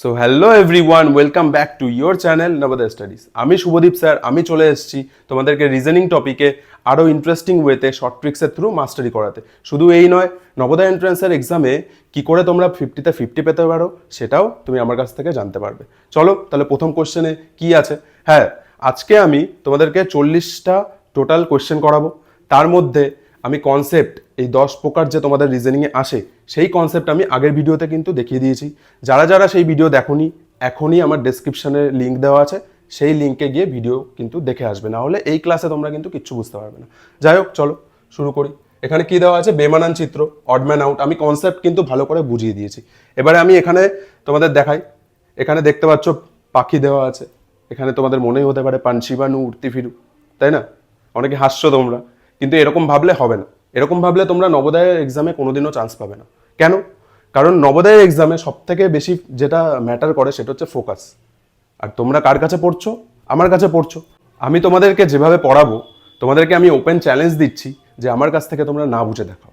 So hello everyone, welcome back to your channel Navodaya studies. আমি Subhadip sir, আমি চলে এসেছি তোমাদেরকে রিজনিং টপিকে আরও ইন্টারেস্টিং ওয়েতে শর্ট ট্রিক্সের থ্রু মাস্টারি করাতে। শুধু এই নয়, নবোদয় এন্ট্রান্সের এক্সামে কি করে তোমরা 50তে 50 পেতে পারো সেটাও তুমি আমার কাছ থেকে জানতে পারবে। চলো তাহলে প্রথম কোশ্চেনে কি আছে। হ্যাঁ, আজকে আমি তোমাদেরকে 40টা টোটাল কোশ্চেন করাবো। তার মধ্যে আমি কনসেপ্ট এই 10 প্রকার যে তোমাদের রিজনিংয়ে আসে সেই কনসেপ্ট আমি আগের ভিডিওতে কিন্তু দেখিয়ে দিয়েছি। যারা যারা সেই ভিডিও দেখোনি, এখনই আমার ডেসক্রিপশনে লিঙ্ক দেওয়া আছে, সেই লিঙ্কে গিয়ে ভিডিও কিন্তু দেখে আসবে, না হলে এই ক্লাসে তোমরা কিন্তু কিচ্ছু বুঝতে পারবে না। যাই হোক, চলো শুরু করি। এখানে কি দেওয়া আছে? বেমানান চিত্র, অড ম্যান আউট। আমি কনসেপ্ট কিন্তু ভালো করে বুঝিয়ে দিয়েছি। এবারে আমি এখানে তোমাদের দেখাই। এখানে দেখতে পাচ্ছ পাখি দেওয়া আছে। এখানে তোমাদের মনেই হতে পারে পানসি বানু উড়তি ফিরু, তাই না? অনেকে হাসছো তোমরা, কিন্তু এরকম ভাবলে হবে না। এরকম ভাবলে তোমরা নবোদয়ের এক্সামে কোনোদিনও চান্স পাবে না। কেন? কারণ নবোদয়ের এক্সামে সব থেকে বেশি যেটা ম্যাটার করে সেটা হচ্ছে ফোকাস। আর তোমরা কার কাছে পড়ছো? আমার কাছে পড়ছো। আমি তোমাদেরকে যেভাবে পড়াবো, তোমাদেরকে আমি ওপেন চ্যালেঞ্জ দিচ্ছি যে আমার কাছ থেকে তোমরা না বুঝে দেখাও।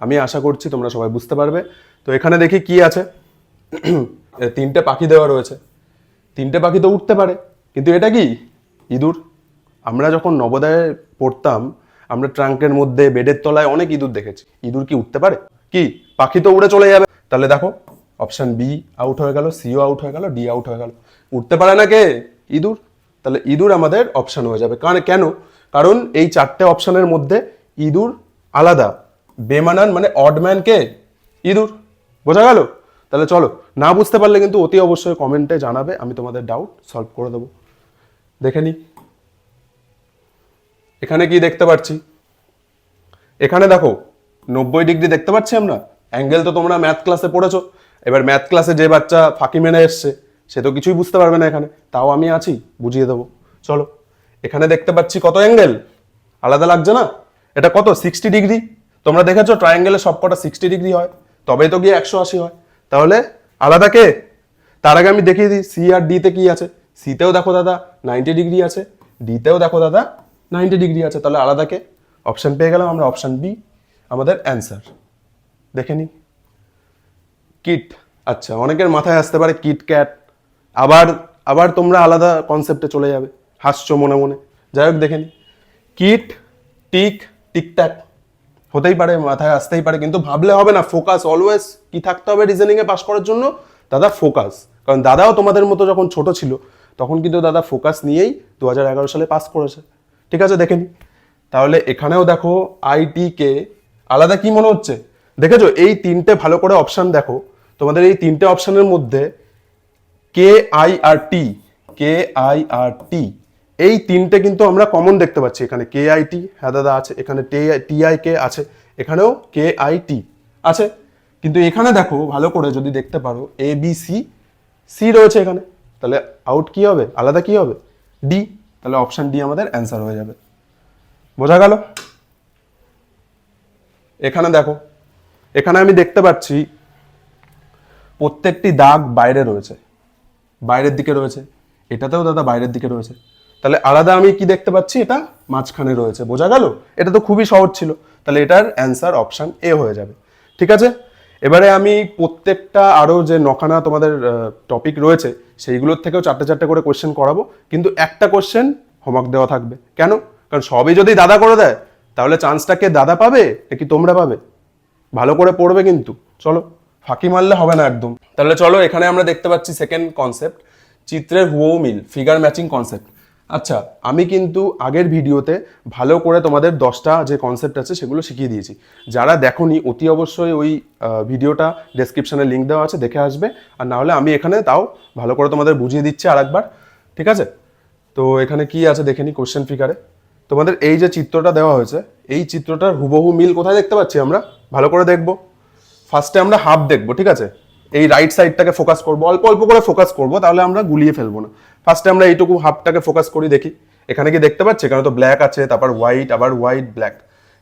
আমি আশা করছি তোমরা সবাই বুঝতে পারবে। তো এখানে দেখি কি আছে। 3টে পাখি দেওয়া রয়েছে। 3টে পাখি তো উঠতে পারে, কিন্তু এটা কি? ইঁদুর। আমরা যখন নবোদয়ে পড়তাম, আমরা ট্রাঙ্কের মধ্যে, বেডের তলায় অনেক ইঁদুর দেখেছি। ইঁদুর কি উঠতে পারে? কি পাখি তো উড়ে চলে যাবে। তাহলে দেখো, অপশন বি আউট হয়ে গেল, সিও আউট হয়ে গেল, ডি আউট হয়ে গেল। উঠতে পারে না কে? ইঁদুর। তাহলে ইঁদুর আমাদের অপশন হয়ে যাবে। কেন? কারণ এই 4টে অপশনের মধ্যে ইঁদুর আলাদা। বেমানান মানে অডম্যান কে? ইঁদুর। বোঝা গেল? তাহলে চলো, না বুঝতে পারলে কিন্তু অতি অবশ্যই কমেন্টে জানাবে, আমি তোমাদের ডাউট সলভ করে দেবো। দেখে নি এখানে কি দেখতে পাচ্ছি। এখানে দেখো 90 ডিগ্রি দেখতে পাচ্ছি আমরা। অ্যাঙ্গেল তো তোমরা ম্যাথ ক্লাসে পড়েছো। এবার ম্যাথ ক্লাসে যে বাচ্চা ফাঁকি মেনে এসছে সে তো কিছুই বুঝতে পারবে না এখানে, তাও আমি আছি, বুঝিয়ে দেবো। চলো, এখানে দেখতে পাচ্ছি কত অ্যাঙ্গেল, আলাদা লাগছে না? এটা কত? 60 ডিগ্রি। তোমরা দেখেছো ট্রায়াঙ্গেলে সব কটা 60 ডিগ্রি হয়, তবেই তো গিয়ে 180 হয়। তাহলে আলাদা কে? তার আগে আমি দেখিয়ে দিই সি আর ডিতে কি আছে। সিতেও দেখো দাদা 90 ডিগ্রি আছে, ডিতেও দেখো দাদা 90 ডিগ্রি আছে। তাহলে আলাদা কে? অপশন পেয়ে গেলাম আমরা, অপশন বি আমাদের অ্যান্সার। দেখে নি কিট। আচ্ছা, অনেকের মাথায় আসতে পারে কিট ক্যাট, আবার আবার তোমরা আলাদা কনসেপ্টে চলে যাবে, হাসছো মনে মনে। যাই হোক, দেখে নি কিট, টিক, টিকট্যাক হতেই পারে, মাথায় আসতেই পারে, কিন্তু ভাবলে হবে না। ফোকাস অলওয়েজ কি থাকতে হবে রিজনিংয়ে পাস করার জন্য? দাদা ফোকাস। কারণ দাদাও তোমাদের মতো যখন ছোট ছিল তখন কিন্তু দাদা ফোকাস নিয়েই 2011 সালে পাস করেছে। ঠিক আছে, দেখে নি। তাহলে এখানেও দেখো আইটি কে আলাদা। কি মনে হচ্ছে? দেখেছো এই 3টে ভালো করে অপশন দেখো। তোমাদের এই 3টে অপশনের মধ্যে কে I R T, K I আর টি, এই 3টে কিন্তু আমরা কমন দেখতে পাচ্ছি। এখানে কে আই টি, হ্যাঁ দাদা আছে। এখানে টি আই কে আছে, এখানেও কে আই টি আছে। কিন্তু এখানে দেখো ভালো করে যদি দেখতে পারো, এ বি সি, সি রয়েছে এখানে। তাহলে আউট কি হবে? আলাদা কি হবে? ডি। তাহলে অপশন ডি আমাদের অ্যান্সার হয়ে যাবে। বোঝা গেল? এখানে দেখো, এখানে আমি দেখতে পাচ্ছি প্রত্যেকটি দাগ বাইরে রয়েছে, বাইরের দিকে রয়েছে। এটাতেও দাদা বাইরের দিকে রয়েছে। তাহলে আলাদা আমি কি দেখতে পাচ্ছি? এটা মাঝখানে রয়েছে। বোঝা গেল? এটা তো খুবই সহজ ছিল। তাহলে এটার অ্যান্সার অপশন এ হয়ে যাবে। ঠিক আছে, এবারে আমি প্রত্যেকটা আরও যে নখানা তোমাদের টপিক রয়েছে সেইগুলোর থেকেও 4টে করে কোশ্চেন করাবো, কিন্তু একটা কোশ্চেন হোমওয়ার্ক দেওয়া থাকবে। কেন? কারণ সবই যদি দাদা করে দেয় তাহলে চান্সটাকে দাদা পাবে নাকি তোমরা পাবে? ভালো করে পড়বে কিন্তু। চলো, ফাঁকি মারলে হবে না একদম। তাহলে চলো, এখানে আমরা দেখতে পাচ্ছি সেকেন্ড কনসেপ্ট, চিত্রের হুবহু মিল, ফিগার ম্যাচিং কনসেপ্ট। আচ্ছা, আমি কিন্তু আগের ভিডিওতে ভালো করে তোমাদের 10টা যে কনসেপ্ট আছে সেগুলো শিখিয়ে দিয়েছি। যারা দেখোনি অতি অবশ্যই ওই ভিডিওটা ডেসক্রিপশনে লিঙ্ক দেওয়া আছে, দেখে আসবে। আর না হলে আমি এখানে তাও ভালো করে তোমাদের বুঝিয়ে দিচ্ছি আরেকবার। ঠিক আছে, তো এখানে কি আছে দেখে নি। কোশ্চেন ফিগারে তোমাদের এই যে চিত্রটা দেওয়া হয়েছে, এই চিত্রটার হুবহু মিল কোথায় দেখতে পাচ্ছি আমরা? ভালো করে দেখবো। ফার্স্টে আমরা হাফ দেখবো। ঠিক আছে, এই রাইট সাইডটাকে ফোকাস করবো, অল্প অল্প করে ফোকাস করবো, তাহলে আমরা গুলিয়ে ফেলবো না। ফার্স্টে আমরা এইটুকু হাফটাকে ফোকাস করি, দেখি এখানে কি দেখতে পাচ্ছি। এখানে তো ব্ল্যাক আছে, তারপর হোয়াইট, আবার হোয়াইট ব্ল্যাক,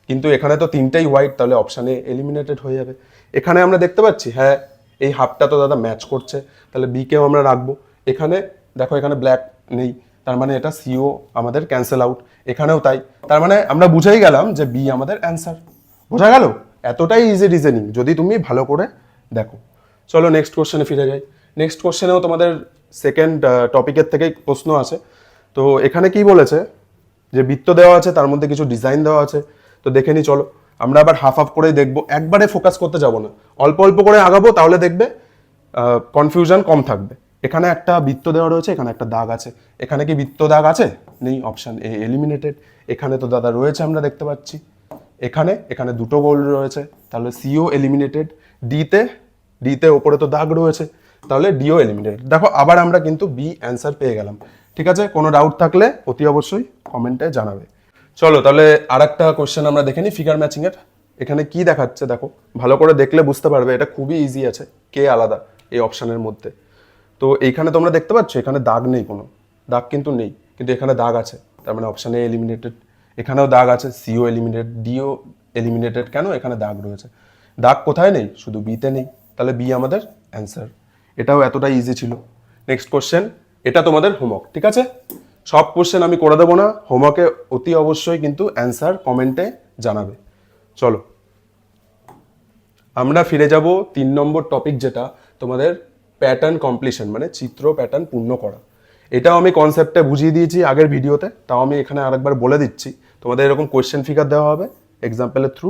কিন্তু এখানে তো 3টেই হোয়াইট, তাহলে অপশানে এলিমিনেটেড হয়ে যাবে। এখানে আমরা দেখতে পাচ্ছি হ্যাঁ এই হাফটা তো দাদা ম্যাচ করছে, তাহলে বি কেও আমরা রাখবো। এখানে দেখো এখানে ব্ল্যাক নেই, তার মানে এটা সিও আমাদের ক্যান্সেল আউট। এখানেও তাই, তার মানে আমরা বুঝেই গেলাম যে বি আমাদের অ্যান্সার। বোঝা গেল? এতটাই ইজি রিজনিং যদি তুমি ভালো করে দেখো। চলো নেক্সট কোশ্চেনে ফিরে যাই। নেক্সট কোশ্চেনেও তোমাদের সেকেন্ড টপিকের থেকেই প্রশ্ন আছে। তো এখানে কি বলেছে যে বৃত্ত দেওয়া আছে, তার মধ্যে কিছু ডিজাইন দেওয়া আছে। তো দেখে নি চলো, আমরা আবার হাফ হাফ করেই দেখবো, একবারে ফোকাস করতে যাব না, অল্প অল্প করে আগাবো, তাহলে দেখবে কনফিউশন কম থাকবে। এখানে একটা বৃত্ত দেওয়া রয়েছে, এখানে একটা দাগ আছে। এখানে কি বৃত্ত দাগ আছে? নেই, অপশন এ এলিমিনেটেড। এখানে তো দাদা রয়েছে, আমরা দেখতে পাচ্ছি। এখানে দুটো গোল রয়েছে, তাহলে সিও এলিমিনেটেড। ডিতে ওপরে তো দাগ রয়েছে, তাহলে ডিও এলিমিনেটেড। দেখো আবার আমরা কিন্তু বি অ্যান্সার পেয়ে গেলাম। ঠিক আছে, কোনো ডাউট থাকলে অতি অবশ্যই কমেন্টে জানাবে। চলো তাহলে আর একটা কোশ্চেন আমরা দেখে নিই ফিগার ম্যাচিং এর। এখানে কি দেখাচ্ছে দেখো, ভালো করে দেখলে বুঝতে পারবে, এটা খুবই ইজি আছে, কে আলাদা এই অপশনের মধ্যে। তো এইখানে তোমরা দেখতে পাচ্ছ এখানে দাগ নেই, কোনো দাগ কিন্তু নেই, কিন্তু এখানে দাগ আছে, তার মানে অপশন এ এলিমিনেটেড। এখানেও দাগ আছে, সিও এলিমিনেটেড, ডিও এলিমিনেটেড। কেন? এখানে দাগ রয়েছে। দাগ কোথায় নেই? শুধু বিতে নেই, তাহলে বি আমাদের অ্যান্সার। এটাও এতটা ইজি ছিল। নেক্সট কোশ্চেন, এটা তোমাদের হোমওয়ার্ক, ঠিক আছে? সব কোশ্চেন আমি করে দেবো না, হোমওয়ার্কে অতি অবশ্যই কিন্তু অ্যান্সার কমেন্টে জানাবে। চলো আমরা ফিরে যাব 3 নম্বর টপিক, যেটা তোমাদের প্যাটার্ন কমপ্লিশন, মানে চিত্র প্যাটার্ন পূর্ণ করা। এটাও আমি কনসেপ্টে বুঝিয়ে দিয়েছি আগের ভিডিওতে, তাও আমি এখানে আরেকবার বলে দিচ্ছি। তোমাদের এরকম কোয়েশ্চেন ফিগার দেওয়া হবে এক্সাম্পলের থ্রু।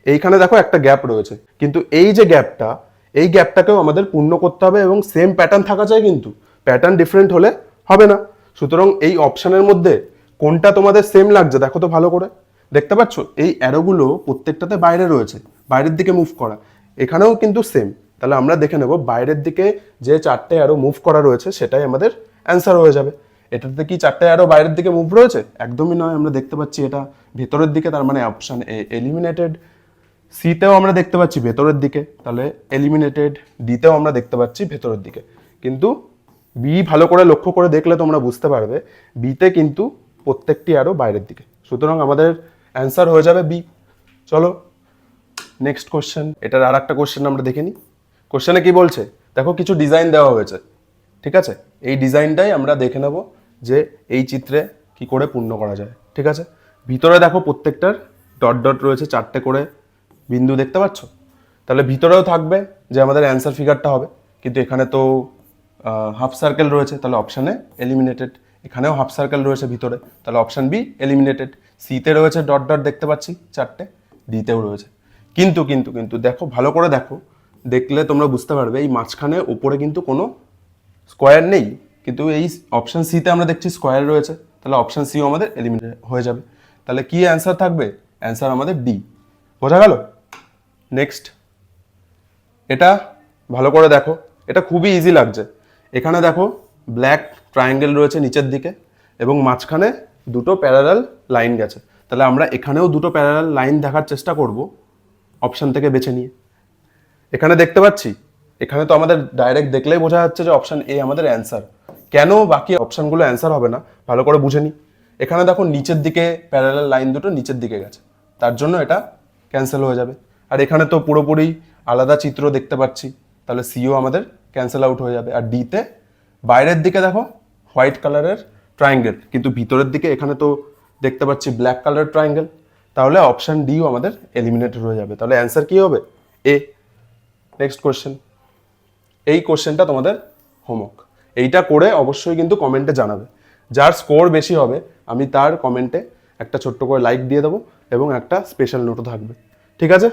এইখানে দেখো একটা গ্যাপ রয়েছে, কিন্তু এই যে গ্যাপটা, এই গ্যাপটাকেও আমাদের পূর্ণ করতে হবে, এবং সেম প্যাটার্ন থাকা চাই, কিন্তু প্যাটার্ন ডিফারেন্ট হলে হবে না। সুতরাং এই অপশনের মধ্যে কোনটা তোমাদের সেম লাগছে দেখো তো ভালো করে। দেখতে পাচ্ছ এই অ্যারোগুলো প্রত্যেকটাতে বাইরে রয়েছে, বাইরের দিকে মুভ করা। এখানেও কিন্তু সেম। তাহলে আমরা দেখে নেব বাইরের দিকে যে 4টে অ্যারো মুভ করা রয়েছে সেটাই আমাদের অ্যান্সার হয়ে যাবে। এটাতে কি 4টে অ্যারো বাইরের দিকে মুভ রয়েছে? একদমই নয়, আমরা দেখতে পাচ্ছি এটা ভেতরের দিকে, তার মানে অপশন এ এলিমিনেটেড। সিতেও আমরা দেখতে পাচ্ছি ভেতরের দিকে, তাহলে এলিমিনেটেড। ডিতেও আমরা দেখতে পাচ্ছি ভেতরের দিকে, কিন্তু বি ভালো করে লক্ষ্য করে দেখলে তোমরা বুঝতে পারবে বিতে কিন্তু প্রত্যেকটি অ্যারো বাইরের দিকে। সুতরাং আমাদের অ্যান্সার হয়ে যাবে বি। চলো নেক্সট কোশ্চেন, এটার আর একটা কোশ্চেন আমরা দেখে নিই। কোশ্চেনে কি বলছে দেখো, কিছু ডিজাইন দেওয়া হয়েছে, ঠিক আছে? এই ডিজাইনটাই আমরা দেখে নেব যে এই চিত্রে কি করে পূর্ণ করা যায়। ঠিক আছে, ভিতরে দেখো প্রত্যেকটার ডট ডট রয়েছে, 4টে করে বিন্দু দেখতে পাচ্ছ। তাহলে ভিতরেও থাকবে যে আমাদের অ্যান্সার ফিগারটা হবে, কিন্তু এখানে তো হাফ সার্কেল রয়েছে, তাহলে অপশানে এলিমিনেটেড। এখানেও হাফ সার্কেল রয়েছে ভিতরে, তাহলে অপশান বি এলিমিনেটেড। সিতে রয়েছে ডট ডট দেখতে পাচ্ছি 4টে, ডিতেও রয়েছে। কিন্তু কিন্তু কিন্তু দেখো ভালো করে দেখো, দেখলে তোমরা বুঝতে পারবে এই মাঝখানে ওপরে কিন্তু কোনো স্কোয়ার নেই, কিন্তু এই অপশান সিতে আমরা দেখছি স্কোয়ার রয়েছে, তাহলে অপশান সিও আমাদের এলিমিনেট হয়ে যাবে। তাহলে কি অ্যান্সার থাকবে? অ্যান্সার আমাদের ডি। বোঝা গেল? নেক্সট, এটা ভালো করে দেখো, এটা খুবই ইজি লাগছে। এখানে দেখো ব্ল্যাক ট্রায়াঙ্গেল রয়েছে নিচের দিকে, এবং মাঝখানে দুটো প্যারালাল লাইন গেছে। তাহলে আমরা এখানেও দুটো প্যারালাল লাইন দেখার চেষ্টা করব অপশান থেকে বেছে নিয়ে। এখানে দেখতে পাচ্ছি, এখানে তো আমাদের ডাইরেক্ট দেখলেই বোঝা যাচ্ছে যে অপশান এ আমাদের অ্যান্সার। কেন বাকি অপশানগুলো অ্যান্সার হবে না ভালো করে বুঝে নিই। এখানে দেখো নিচের দিকে প্যারালাল লাইন দুটো নিচের দিকে গেছে, তার জন্য এটা ক্যান্সেল হয়ে যাবে। আর এখানে তো পুরোপুরি আলাদা চিত্র দেখতে পাচ্ছি, তাহলে সিও আমাদের ক্যান্সেল আউট হয়ে যাবে। আর ডিতে বাইরের দিকে দেখো হোয়াইট কালারের ট্রায়াঙ্গেল, কিন্তু ভিতরের দিকে এখানে তো দেখতে পাচ্ছি ব্ল্যাক কালার ট্রায়াঙ্গেল, তাহলে অপশান ডিও আমাদের এলিমিনেটেড হয়ে যাবে। তাহলে অ্যান্সার কি হবে? এ। নেক্সট কোশ্চেন, এই কোশ্চেনটা তোমাদের হোমওয়ার্ক, এইটা করে অবশ্যই কিন্তু কমেন্টে জানাবে। যার স্কোর বেশি হবে আমি তার কমেন্টে একটা ছোট্ট করে লাইক দিয়ে দেবো, এবং একটা স্পেশাল নোটও থাকবে। ঠিক আছে,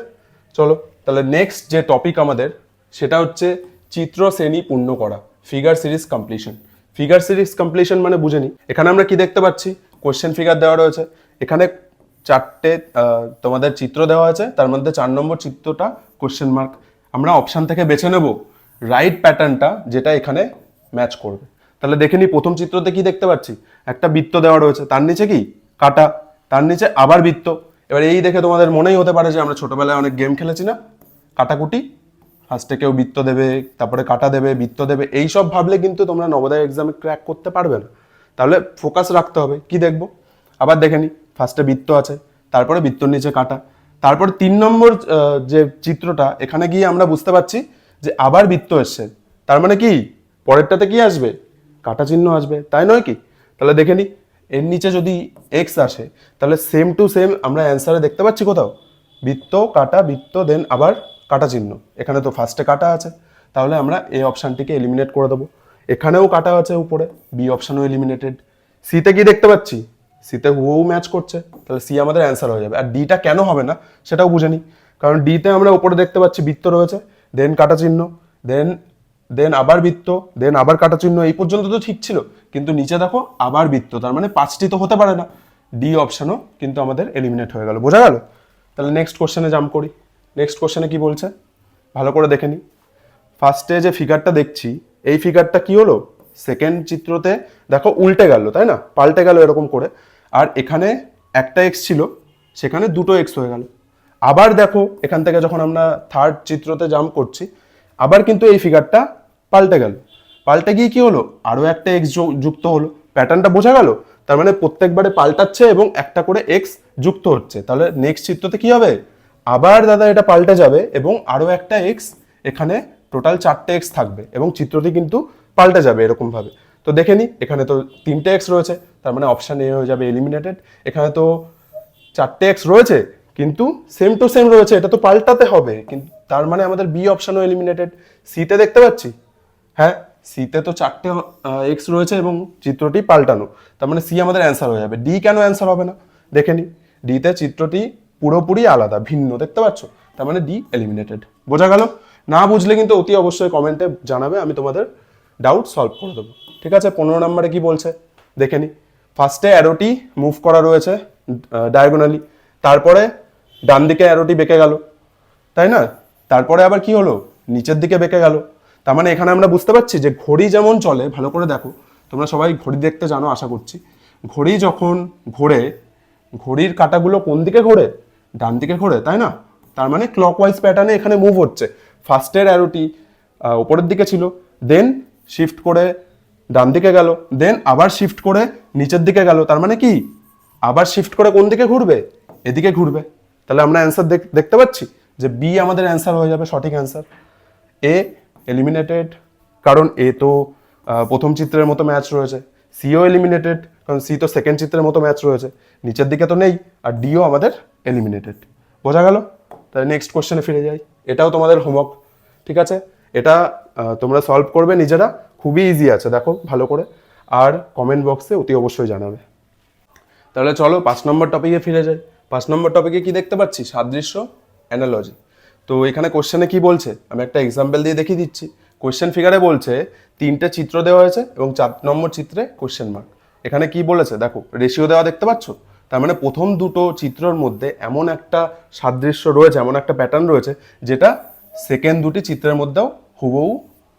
চলো তাহলে নেক্সট যে টপিক আমাদের, সেটা হচ্ছে চিত্র শ্রেণী পূর্ণ করা, figure series completion. Figure series completion মানে বুঝে নিই। এখানে আমরা কি দেখতে পাচ্ছি, কোশ্চেন ফিগার দেওয়া রয়েছে, এখানে 4টে তোমাদের চিত্র দেওয়া আছে, তার মধ্যে 4 নম্বর চিত্রটা কোশ্চেন মার্ক। আমরা অপশান থেকে বেছে নেব রাইট প্যাটার্নটা যেটা এখানে ম্যাচ করবে। তাহলে দেখে নিই, প্রথম চিত্রতে কি দেখতে পাচ্ছি, একটা বৃত্ত দেওয়া রয়েছে, তার নিচে কি কাটা, তার নিচে আবার বৃত্ত। এবার এই দেখে তোমাদের মনেই হতে পারে যে আমরা ছোটবেলায় অনেক গেম খেলেছি না, কাটাকুটি, ফার্স্টে কেউ বৃত্ত দেবে, তারপরে কাটা দেবে, বৃত্ত দেবে, এই সব ভাবলে কিন্তু তোমরা নবোদয় এক্সামে ক্র্যাক করতে পারবে না। তাহলে ফোকাস রাখতে হবে। কি দেখবো, আবার দেখে নিই, ফার্স্টে বৃত্ত আছে, তারপরে বৃত্তর নিচে কাটা, তারপর 3 নম্বর যে চিত্রটা, এখানে গিয়ে আমরা বুঝতে পারছি যে আবার বৃত্ত এসছে, তার মানে কি পরেরটাতে কি আসবে, কাটা চিহ্ন আসবে, তাই নয় কি? তাহলে দেখে নিই, এর নিচে যদি এক্স আসে, তাহলে সেম টু সেম আমরা অ্যান্সারে দেখতে পাচ্ছি কোথাও বৃত্ত, কাটা, বৃত্ত, দেন আবার কাটা চিহ্ন। এখানে তো ফার্স্টে কাটা আছে, তাহলে আমরা এ অপশানটিকে এলিমিনেট করে দেবো। এখানেও কাটা আছে উপরে, বি অপশানও এলিমিনেটেড। সিতে কি দেখতে পাচ্ছি, সিতে হুবহু ম্যাচ করছে, তাহলে সি আমাদের অ্যান্সার হয়ে যাবে। আর ডিটা কেন হবে না সেটাও বুঝে নিই, কারণ ডিতে আমরা উপরে দেখতে পাচ্ছি বৃত্ত রয়েছে, দেন কাটা চিহ্ন, দেন দেন আবার বৃত্ত, দেন আবার কাটা চিহ্ন, এই পর্যন্ত তো ঠিক ছিল, কিন্তু নিচে দেখো আবার বৃত্ত, তার মানে 5টি তো হতে পারে না। ডি অপশানও কিন্তু আমাদের এলিমিনেট হয়ে গেল। বোঝা গেল? তাহলে নেক্সট কোশ্চেনে জাম্প করি। নেক্সট কোশ্চেনে কি বলছে ভালো করে দেখে নিই। ফার্স্টে যে ফিগারটা দেখছি, এই ফিগারটা কি হলো, সেকেন্ড চিত্রতে দেখো উল্টে গেল, তাই না, পাল্টে গেল এরকম করে। আর এখানে একটা এক্স ছিল, সেখানে দুটো এক্স হয়ে গেল। আবার দেখো এখান থেকে যখন আমরা থার্ড চিত্রতে জাম্প করছি, আবার কিন্তু এই ফিগারটা পাল্টে গেল। পাল্টে গিয়ে কি হলো, আরো একটা এক্স যুক্ত হলো। প্যাটার্নটা বোঝা গেল? তার মানে প্রত্যেকবারে পাল্টাচ্ছে এবং একটা করে এক্স যুক্ত হচ্ছে। তাহলে নেক্সট চিত্রতে কি হবে, আবার দাদা এটা পাল্টে যাবে এবং আরো একটা এক্স, এখানে টোটাল 4টে এক্স থাকবে এবং চিত্রটি কিন্তু পাল্টে যাবে এরকম ভাবে। তো দেখে নি, এখানে তো 3টে এক্স রয়েছে, তার মানে অপশন এ হয়ে যাবে এলিমিনেটেড। এখানে তো 4টে এক্স রয়েছে কিন্তু সেম টু সেম রয়েছে, এটা তো পাল্টাতে হবে, কিন্তু তার মানে আমাদের বি অপশনও এলিমিনেটেড। সিতে দেখতে পাচ্ছি, হ্যাঁ সিতে তো 4টে এক্স রয়েছে এবং চিত্রটি পাল্টানো, তার মানে সি আমাদের অ্যান্সার হয়ে যাবে। ডি কেন অ্যান্সার হবে না দেখে নি, ডিতে চিত্রটি পুরোপুরি আলাদা, ভিন্ন, দেখতে পাচ্ছ, তার মানে ডি এলিমিনেটেড। বোঝা গেল? না বুঝলে কিন্তু অতি অবশ্যই কমেন্টে জানাবে, আমি তোমাদের ডাউট সলভ করে দেবো। ঠিক আছে, 15 নম্বরে কি বলছে দেখে নি। ফার্স্টে অ্যারোটি মুভ করা রয়েছে ডায়াগোনালি, তারপরে ডান দিকে অ্যারোটি বেঁকে গেল, তাই না, তারপরে আবার কি হলো, নিচের দিকে বেঁকে গেল। তার মানে এখানে আমরা বুঝতে পারছি যে ঘড়ি যেমন চলে, ভালো করে দেখো, তোমরা সবাই ঘড়ি দেখতে জানো আশা করছি। ঘড়ি যখন ঘোরে, ঘড়ির কাঁটাগুলো কোন দিকে ঘোরে, ডান দিকে ঘোরে, তাই না। তার মানে ক্লকওয়াইজ প্যাটার্নে এখানে মুভ হচ্ছে। ফার্স্টের অ্যারোটি উপরের দিকে ছিল, দেন শিফট করে ডান দিকে গেল, দেন আবার শিফট করে নিচের দিকে গেল। তার মানে কি, আবার শিফট করে কোন দিকে ঘুরবে, এদিকে ঘুরবে। তাহলে আমরা অ্যান্সার দেখতে পাচ্ছি যে বি আমাদের অ্যান্সার হয়ে যাবে, সঠিক অ্যান্সার। এ এলিমিনেটেড, কারণ এ তো প্রথম চিত্রের মতো ম্যাচ রয়েছে। সিও এলিমিনেটেড, কারণ সি তো সেকেন্ড চিত্রের মতো ম্যাচ রয়েছে, নিচের দিকে তো নেই। আর ডিও আমাদের এলিমিনেটেড। বোঝা গেল? তাহলে নেক্সট কোশ্চেনে ফিরে যাই। এটাও তোমাদের হোমওয়ার্ক, ঠিক আছে, এটা তোমরা সলভ করবে নিজেরা, খুবই ইজি আছে, দেখো ভালো করে, আর কমেন্ট বক্সে অতি অবশ্যই জানাবে। তাহলে চলো 5 নম্বর টপিকে ফিরে যাই। 5 নম্বর টপিকে কি দেখতে পাচ্ছি, সাদৃশ্য, অ্যানালজি। তো এখানে কোশ্চেনে কি বলছে, আমি একটা এক্সাম্পল দিয়ে দেখিয়ে দিচ্ছি। কোশ্চেন ফিগারে বলছে 3টে চিত্র দেওয়া হয়েছে এবং 4 নম্বর চিত্রে কোশ্চেন মার্ক। এখানে কি বলেছে দেখো, রেশিও দেওয়া দেখতে পাচ্ছ, তার মানে প্রথম দুটো চিত্রের মধ্যে এমন একটা সাদৃশ্য রয়েছে, এমন একটা প্যাটার্ন রয়েছে যেটা সেকেন্ড দুটি চিত্রের মধ্যেও হুবহু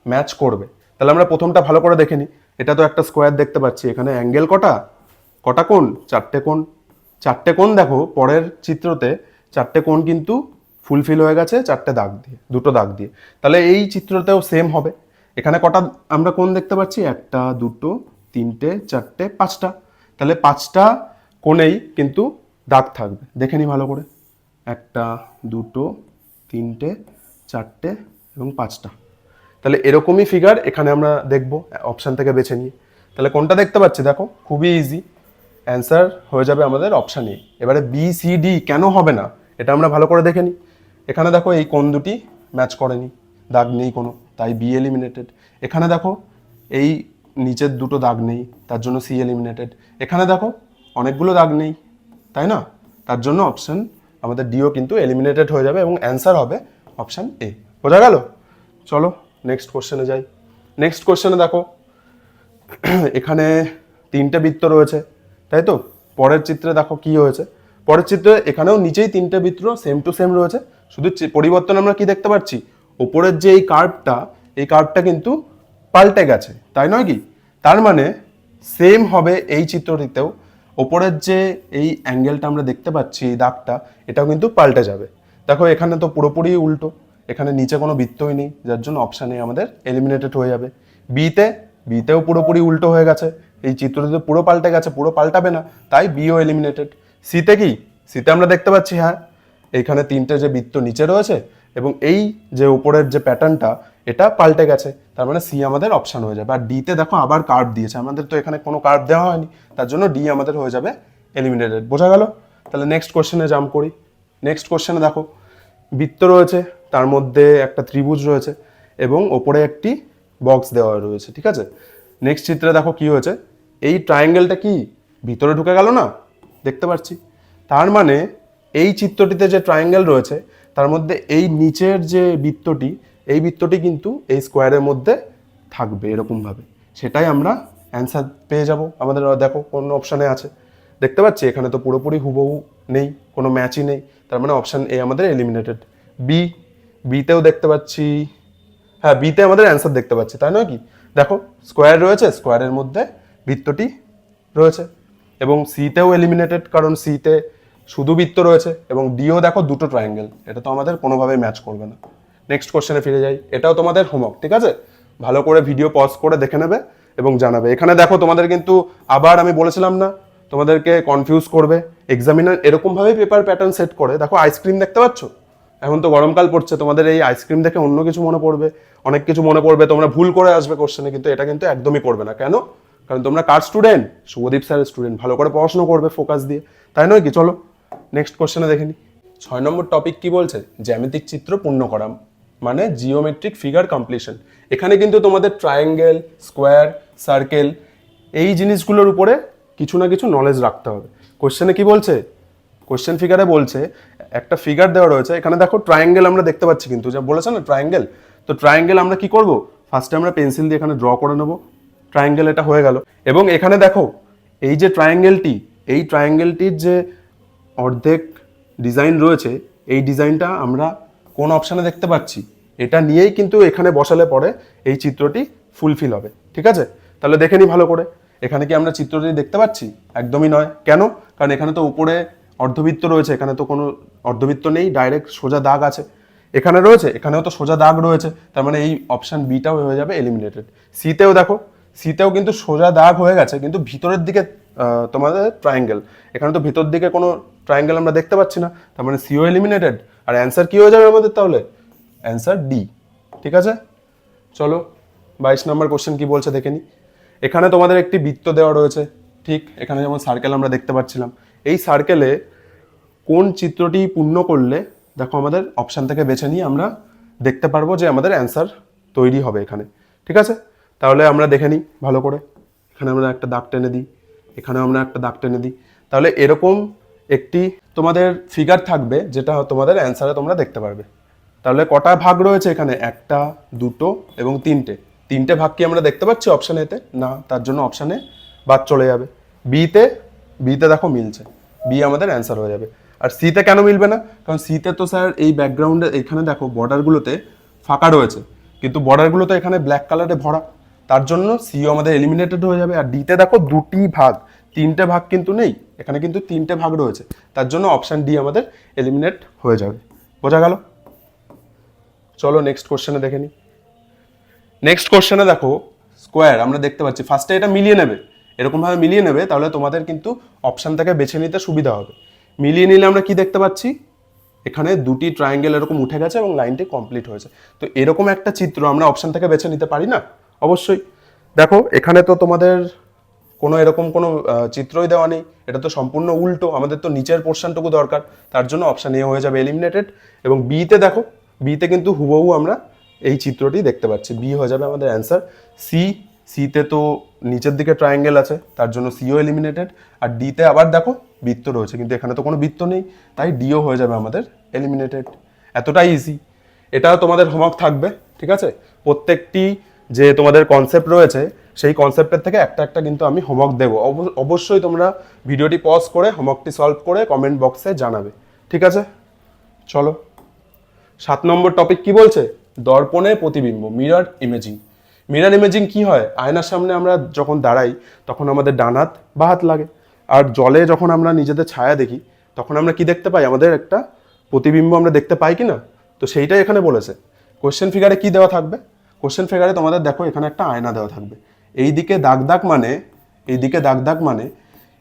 ম্যাচ করবে। তাহলে আমরা প্রথমটা ভালো করে দেখে নিই। এটা তো একটা স্কোয়ার দেখতে পাচ্ছি, এখানে অ্যাঙ্গেল কটা, কটা কোণ, 4টে কোণ। 4টে কোণ দেখো পরের চিত্রতে, 4টে কোণ কিন্তু ফুলফিল হয়ে গেছে 4টে দাগ দিয়ে, দুটো দাগ দিয়ে। তাহলে এই চিত্রতেও সেম হবে। এখানে কটা আমরা কোণ দেখতে পাচ্ছি, 1টা 2টো 3টে 4টে 5টা। তাহলে 5টা কোণেই কিন্তু দাগ থাকবে, দেখে নিই ভালো করে, 1টা 2টো 3টে 4টে এবং 5টা। তাহলে এরকমই ফিগার এখানে আমরা দেখব অপশান থেকে বেছে নিয়ে। তাহলে কোনটা দেখতে পাচ্ছি দেখো, খুবই ইজি, অ্যান্সার হয়ে যাবে আমাদের অপশান এ। এবারে বি সি ডি কেন হবে না এটা আমরা ভালো করে দেখে নিই। এখানে দেখো এই কোণ দুটি ম্যাচ করেনি, দাগ নেই কোনো, তাই বি এলিমিনেটেড। এখানে দেখো এই নিচের দুটো দাগ নেই, তার জন্য সি এলিমিনেটেড। এখানে দেখো অনেকগুলো দাগ নেই, তাই না, তার জন্য অপশান আমাদের ডিও কিন্তু এলিমিনেটেড হয়ে যাবে এবং অ্যান্সার হবে অপশান এ। বোঝা গেল? চলো নেক্সট কোশ্চেনে যাই। নেক্সট কোশ্চেনে দেখো এখানে 3টে বৃত্ত রয়েছে, তাই তো। পরের চিত্রে দেখো কি হয়েছে, পরের চিত্রে এখানেও নিচেই 3টে বৃত্ত সেম টু সেম রয়েছে, শুধু পরিবর্তন আমরা কি দেখতে পাচ্ছি, ওপরের যে এই কার্ভটা কিন্তু পাল্টে গেছে, তাই নয় কি। তার মানে সেম হবে এই চিত্রটিতেও, ওপরের যে এই অ্যাঙ্গেলটা আমরা দেখতে পাচ্ছি, এই দাগটা, এটাও কিন্তু পাল্টে যাবে। দেখো এখানে তো পুরোপুরি উল্টো, এখানে নিচে কোনো বৃত্তই নেই, যার জন্য অপশানে আমাদের এলিমিনেটেড হয়ে যাবে। বিতেও পুরোপুরি উল্টো হয়ে গেছে, এই চিত্রটিতে পুরো পাল্টে গেছে, পুরো পাল্টাবে না, তাই বিও এলিমিনেটেড। সিতে কি, সিতে আমরা দেখতে পাচ্ছি, হ্যাঁ এইখানে 3টে যে বৃত্ত নিচে রয়েছে এবং এই যে উপরের যে প্যাটার্নটা এটা পাল্টে গেছে, তার মানে সি আমাদের অপশান হয়ে যাবে। আর ডিতে দেখো আবার কার্ভ দিয়েছে, আমাদের তো এখানে কোনো কার্ভ দেওয়া হয়নি, তার জন্য ডি আমাদের হয়ে যাবে এলিমিনেটেড। বোঝা গেল? তাহলে নেক্সট কোশ্চেনে জাম্প করি। নেক্সট কোশ্চেনে দেখো বৃত্ত রয়েছে, তার মধ্যে একটা ত্রিভুজ রয়েছে। এবং ওপরে একটি বক্স দেওয়া রয়েছে, ঠিক আছে। নেক্সট চিত্রে দেখো কি হয়েছে, এই ট্রায়াঙ্গেলটা কি ভিতরে ঢুকে গেল না, দেখতে পাচ্ছি। তার মানে এই চিত্রটিতে যে ট্রায়াঙ্গেল রয়েছে তার মধ্যে এই নিচের যে বৃত্তটি, এই বৃত্তটি কিন্তু এই স্কোয়ারের মধ্যে থাকবে এরকমভাবে, সেটাই আমরা অ্যান্সার পেয়ে যাব আমাদের। দেখো কোন অপশানে আছে, দেখতে পাচ্ছি এখানে তো পুরোপুরি হুবহু নেই, কোনো ম্যাচই নেই, তার মানে অপশান এ আমাদের এলিমিনেটেড। বিতেও দেখতে পাচ্ছি, হ্যাঁ বিতে আমাদের অ্যান্সার দেখতে পাচ্ছি, তাই নয় কি? দেখো স্কোয়ার রয়েছে, স্কোয়ারের মধ্যে বৃত্তটি রয়েছে। এবং সিতেও এলিমিনেটেড, কারণ সিতে শুধু বৃত্ত রয়েছে, এবং ডিও দেখো দুটো ট্রায়াঙ্গেল, এটা তো আমাদের কোনোভাবেই ম্যাচ করবে না। নেক্সট কোশ্চেনে ফিরে যাই, এটাও তোমাদের হোমওয়ার্ক, ঠিক আছে? ভালো করে ভিডিও পজ করে দেখে নেবে এবং জানাবে। এখানে দেখো তোমাদের কিন্তু আবার আমি বলেছিলাম না তোমাদেরকে কনফিউজ করবে, এক্সামিনার এরকমভাবেই পেপার প্যাটার্ন সেট করে। দেখো আইসক্রিম দেখতে পাচ্ছ, এখন তো গরমকাল পড়ছে, তোমাদের এই আইসক্রিম দেখে অন্য কিছু মনে পড়বে, অনেক কিছু মনে পড়বে, তোমরা ভুল করে আসবে কোশ্চেনে, কিন্তু এটা কিন্তু একদমই করবে না। কেন? কারণ তোমরা কার স্টুডেন্ট? শুভদীপ স্যারের স্টুডেন্ট, ভালো করে পড়াশোনা করবে ফোকাস দিয়ে, তাই নয় কি? চলো নেক্সট কোশ্চেনে দেখে নি। 6 নম্বর টপিক কি বলছে, জ্যামিতিক চিত্র পূর্ণ করা, মানে জিওমেট্রিক ফিগার কমপ্লিশন। এখানে কিন্তু তোমাদের ট্রায়াঙ্গেল, স্কোয়ার, সার্কেল এই জিনিসগুলোর উপরে কিছু না কিছু নলেজ রাখতে হবে। কোশ্চেনে কি বলছে, কোশ্চেন ফিগারে বলছে একটা ফিগার দেওয়া রয়েছে, এখানে দেখো ট্রায়াঙ্গেল আমরা দেখতে পাচ্ছি, কিন্তু যা বলেছে না ট্রায়াঙ্গেল, তো ট্রায়াঙ্গেল আমরা কি করব, ফার্স্টে আমরা পেন্সিল দিয়ে এখানে ড্র করে নেব ট্রায়াঙ্গেল, এটা হয়ে গেল। এবং এখানে দেখো এই যে ট্রায়াঙ্গেলটি, এই ট্রায়াঙ্গেলটির যে অর্ধেক ডিজাইন রয়েছে, এই ডিজাইনটা আমরা কোন অপশানে দেখতে পাচ্ছি, এটা নিয়েই কিন্তু এখানে বসালে পরে এই চিত্রটি ফুলফিল হবে, ঠিক আছে? তাহলে দেখে নি ভালো করে, এখানে কি আমরা চিত্রটি দেখতে পাচ্ছি? একদমই নয়। কেন? কারণ এখানে তো উপরে অর্ধবৃত্ত রয়েছে, এখানে তো কোনো অর্ধবৃত্ত নেই, ডাইরেক্ট সোজা দাগ আছে। এখানে রয়েছে, এখানেও তো সোজা দাগ রয়েছে, তার মানে এই অপশান বিটাও হয়ে যাবে এলিমিনেটেড। সিতেও দেখো, সিতেও কিন্তু সোজা দাগ হয়ে গেছে, কিন্তু ভিতরের দিকে তোমাদের ট্রায়াঙ্গেল, এখানে তো ভিতর দিকে কোনো ট্রায়াঙ্গেল আমরা দেখতে পাচ্ছি না, তার মানে সিও এলিমিনেটেড। আর অ্যান্সার কি হয়ে যাবে আমাদের তাহলে? অ্যান্সার ডি, ঠিক আছে? চলো 22 নম্বর কোশ্চেন কি বলছে দেখে নি। এখানে তোমাদের একটি বৃত্ত দেওয়া রয়েছে, ঠিক এখানে যেমন সার্কেল আমরা দেখতে পাচ্ছিলাম, এই সার্কেলে কোন চিত্রটি পূর্ণ করলে দেখো আমাদের অপশান থেকে বেছে নিয়ে আমরা দেখতে পারবো যে আমাদের অ্যান্সার তৈরি হবে এখানে, ঠিক আছে? তাহলে আমরা দেখে নিই ভালো করে, এখানে আমরা একটা দাগ টেনে দিই, এখানেও আমরা একটা দাগ টেনে দিই, তাহলে এরকম একটি তোমাদের ফিগার থাকবে যেটা তোমাদের অ্যান্সারে তোমরা দেখতে পারবে। তাহলে কটা ভাগ রয়েছে এখানে? একটা, দুটো এবং তিনটে ভাগ কি আমরা দেখতে পাচ্ছি অপশান এতে? না, তার জন্য অপশানে বাদ চলে যাবে। বিতে দেখো মিলছে, বি আমাদের অ্যান্সার হয়ে যাবে। আর সিতে কেন মিলবে না? কারণ সিতে তো স্যার এই ব্যাকগ্রাউন্ডে এখানে দেখো বর্ডারগুলোতে ফাঁকা রয়েছে, কিন্তু বর্ডারগুলো তো এখানে ব্ল্যাক কালারে ভরা, তার জন্য সিও আমাদের এলিমিনেটেড হয়ে যাবে। আর ডিতে দেখো দুটি ভাগ, তিনটে ভাগ কিন্তু নেই, এখানে কিন্তু তিনটে ভাগ রয়েছে, তার জন্য অপশান ডি আমাদের এলিমিনেট হয়ে যাবে। বোঝা গেল? চলো নেক্সট কোশ্চেনে দেখে নিই। নেক্সট কোশ্চেনে দেখো স্কোয়ার আমরা দেখতে পাচ্ছি, ফার্স্টে এটা মিলিয়ে নেবে, এরকমভাবে মিলিয়ে নেবে, তাহলে তোমাদের কিন্তু অপশান থেকে বেছে নিতে সুবিধা হবে। মিলিয়ে নিলে আমরা কি দেখতে পাচ্ছি, এখানে দুটি ট্রায়াঙ্গেল এরকম উঠে গেছে এবং লাইনটি কমপ্লিট হয়েছে। তো এরকম একটা চিত্র আমরা অপশান থেকে বেছে নিতে পারি না? অবশ্যই। দেখো এখানে তো তোমাদের কোনো এরকম কোনো চিত্রই দেওয়া নেই, এটা তো সম্পূর্ণ উল্টো, আমাদের তো নিচের পোর্শনটুকু দরকার, তার জন্য অপশান এ হয়ে যাবে এলিমিনেটেড। এবং বিতে দেখো, বিতে কিন্তু হুবহু আমরা এই চিত্রটি দেখতে পাচ্ছি, বি হয়ে যাবে আমাদের অ্যান্সার। সিতে তো নিচের দিকে ট্রায়াঙ্গেল আছে, তার জন্য সিও এলিমিনেটেড। আর ডিতে আবার দেখো বৃত্ত রয়েছে, কিন্তু এখানে তো কোনো বৃত্ত নেই, তাই ডিও হয়ে যাবে আমাদের এলিমিনেটেড। এতটাই ইজি। এটাও তোমাদের হোমওয়ার্ক থাকবে, ঠিক আছে? প্রত্যেকটি যে তোমাদের কনসেপ্ট রয়েছে সেই কনসেপ্টের থেকে একটা একটা কিন্তু আমি হোমওয়ার্ক দেবো, অবশ্যই তোমরা ভিডিওটি পজ করে হোমওয়ার্কটি সলভ করে কমেন্ট বক্সে জানাবে, ঠিক আছে? চলো 7 নম্বর টপিক কি বলছে, দর্পণে প্রতিবিম্ব, মিরর ইমেজিং। মিরর ইমেজিং কি হয়, আয়নার সামনে আমরা যখন দাঁড়াই তখন আমাদের ডান হাত বা হাত লাগে, আর জলে যখন আমরা নিজেদের ছায়া দেখি তখন আমরা কি দেখতে পাই, আমাদের একটা প্রতিবিম্ব আমরা দেখতে পাই কি না? তো সেইটাই এখানে বলেছে। কোশ্চেন ফিগারে কি দেওয়া থাকবে, কোশ্চেন ফিগারে তোমাদের দেখো এখানে একটা আয়না দেওয়া থাকবে, এইদিকে দাগ দাগ মানে, এইদিকে দাগ দাগ মানে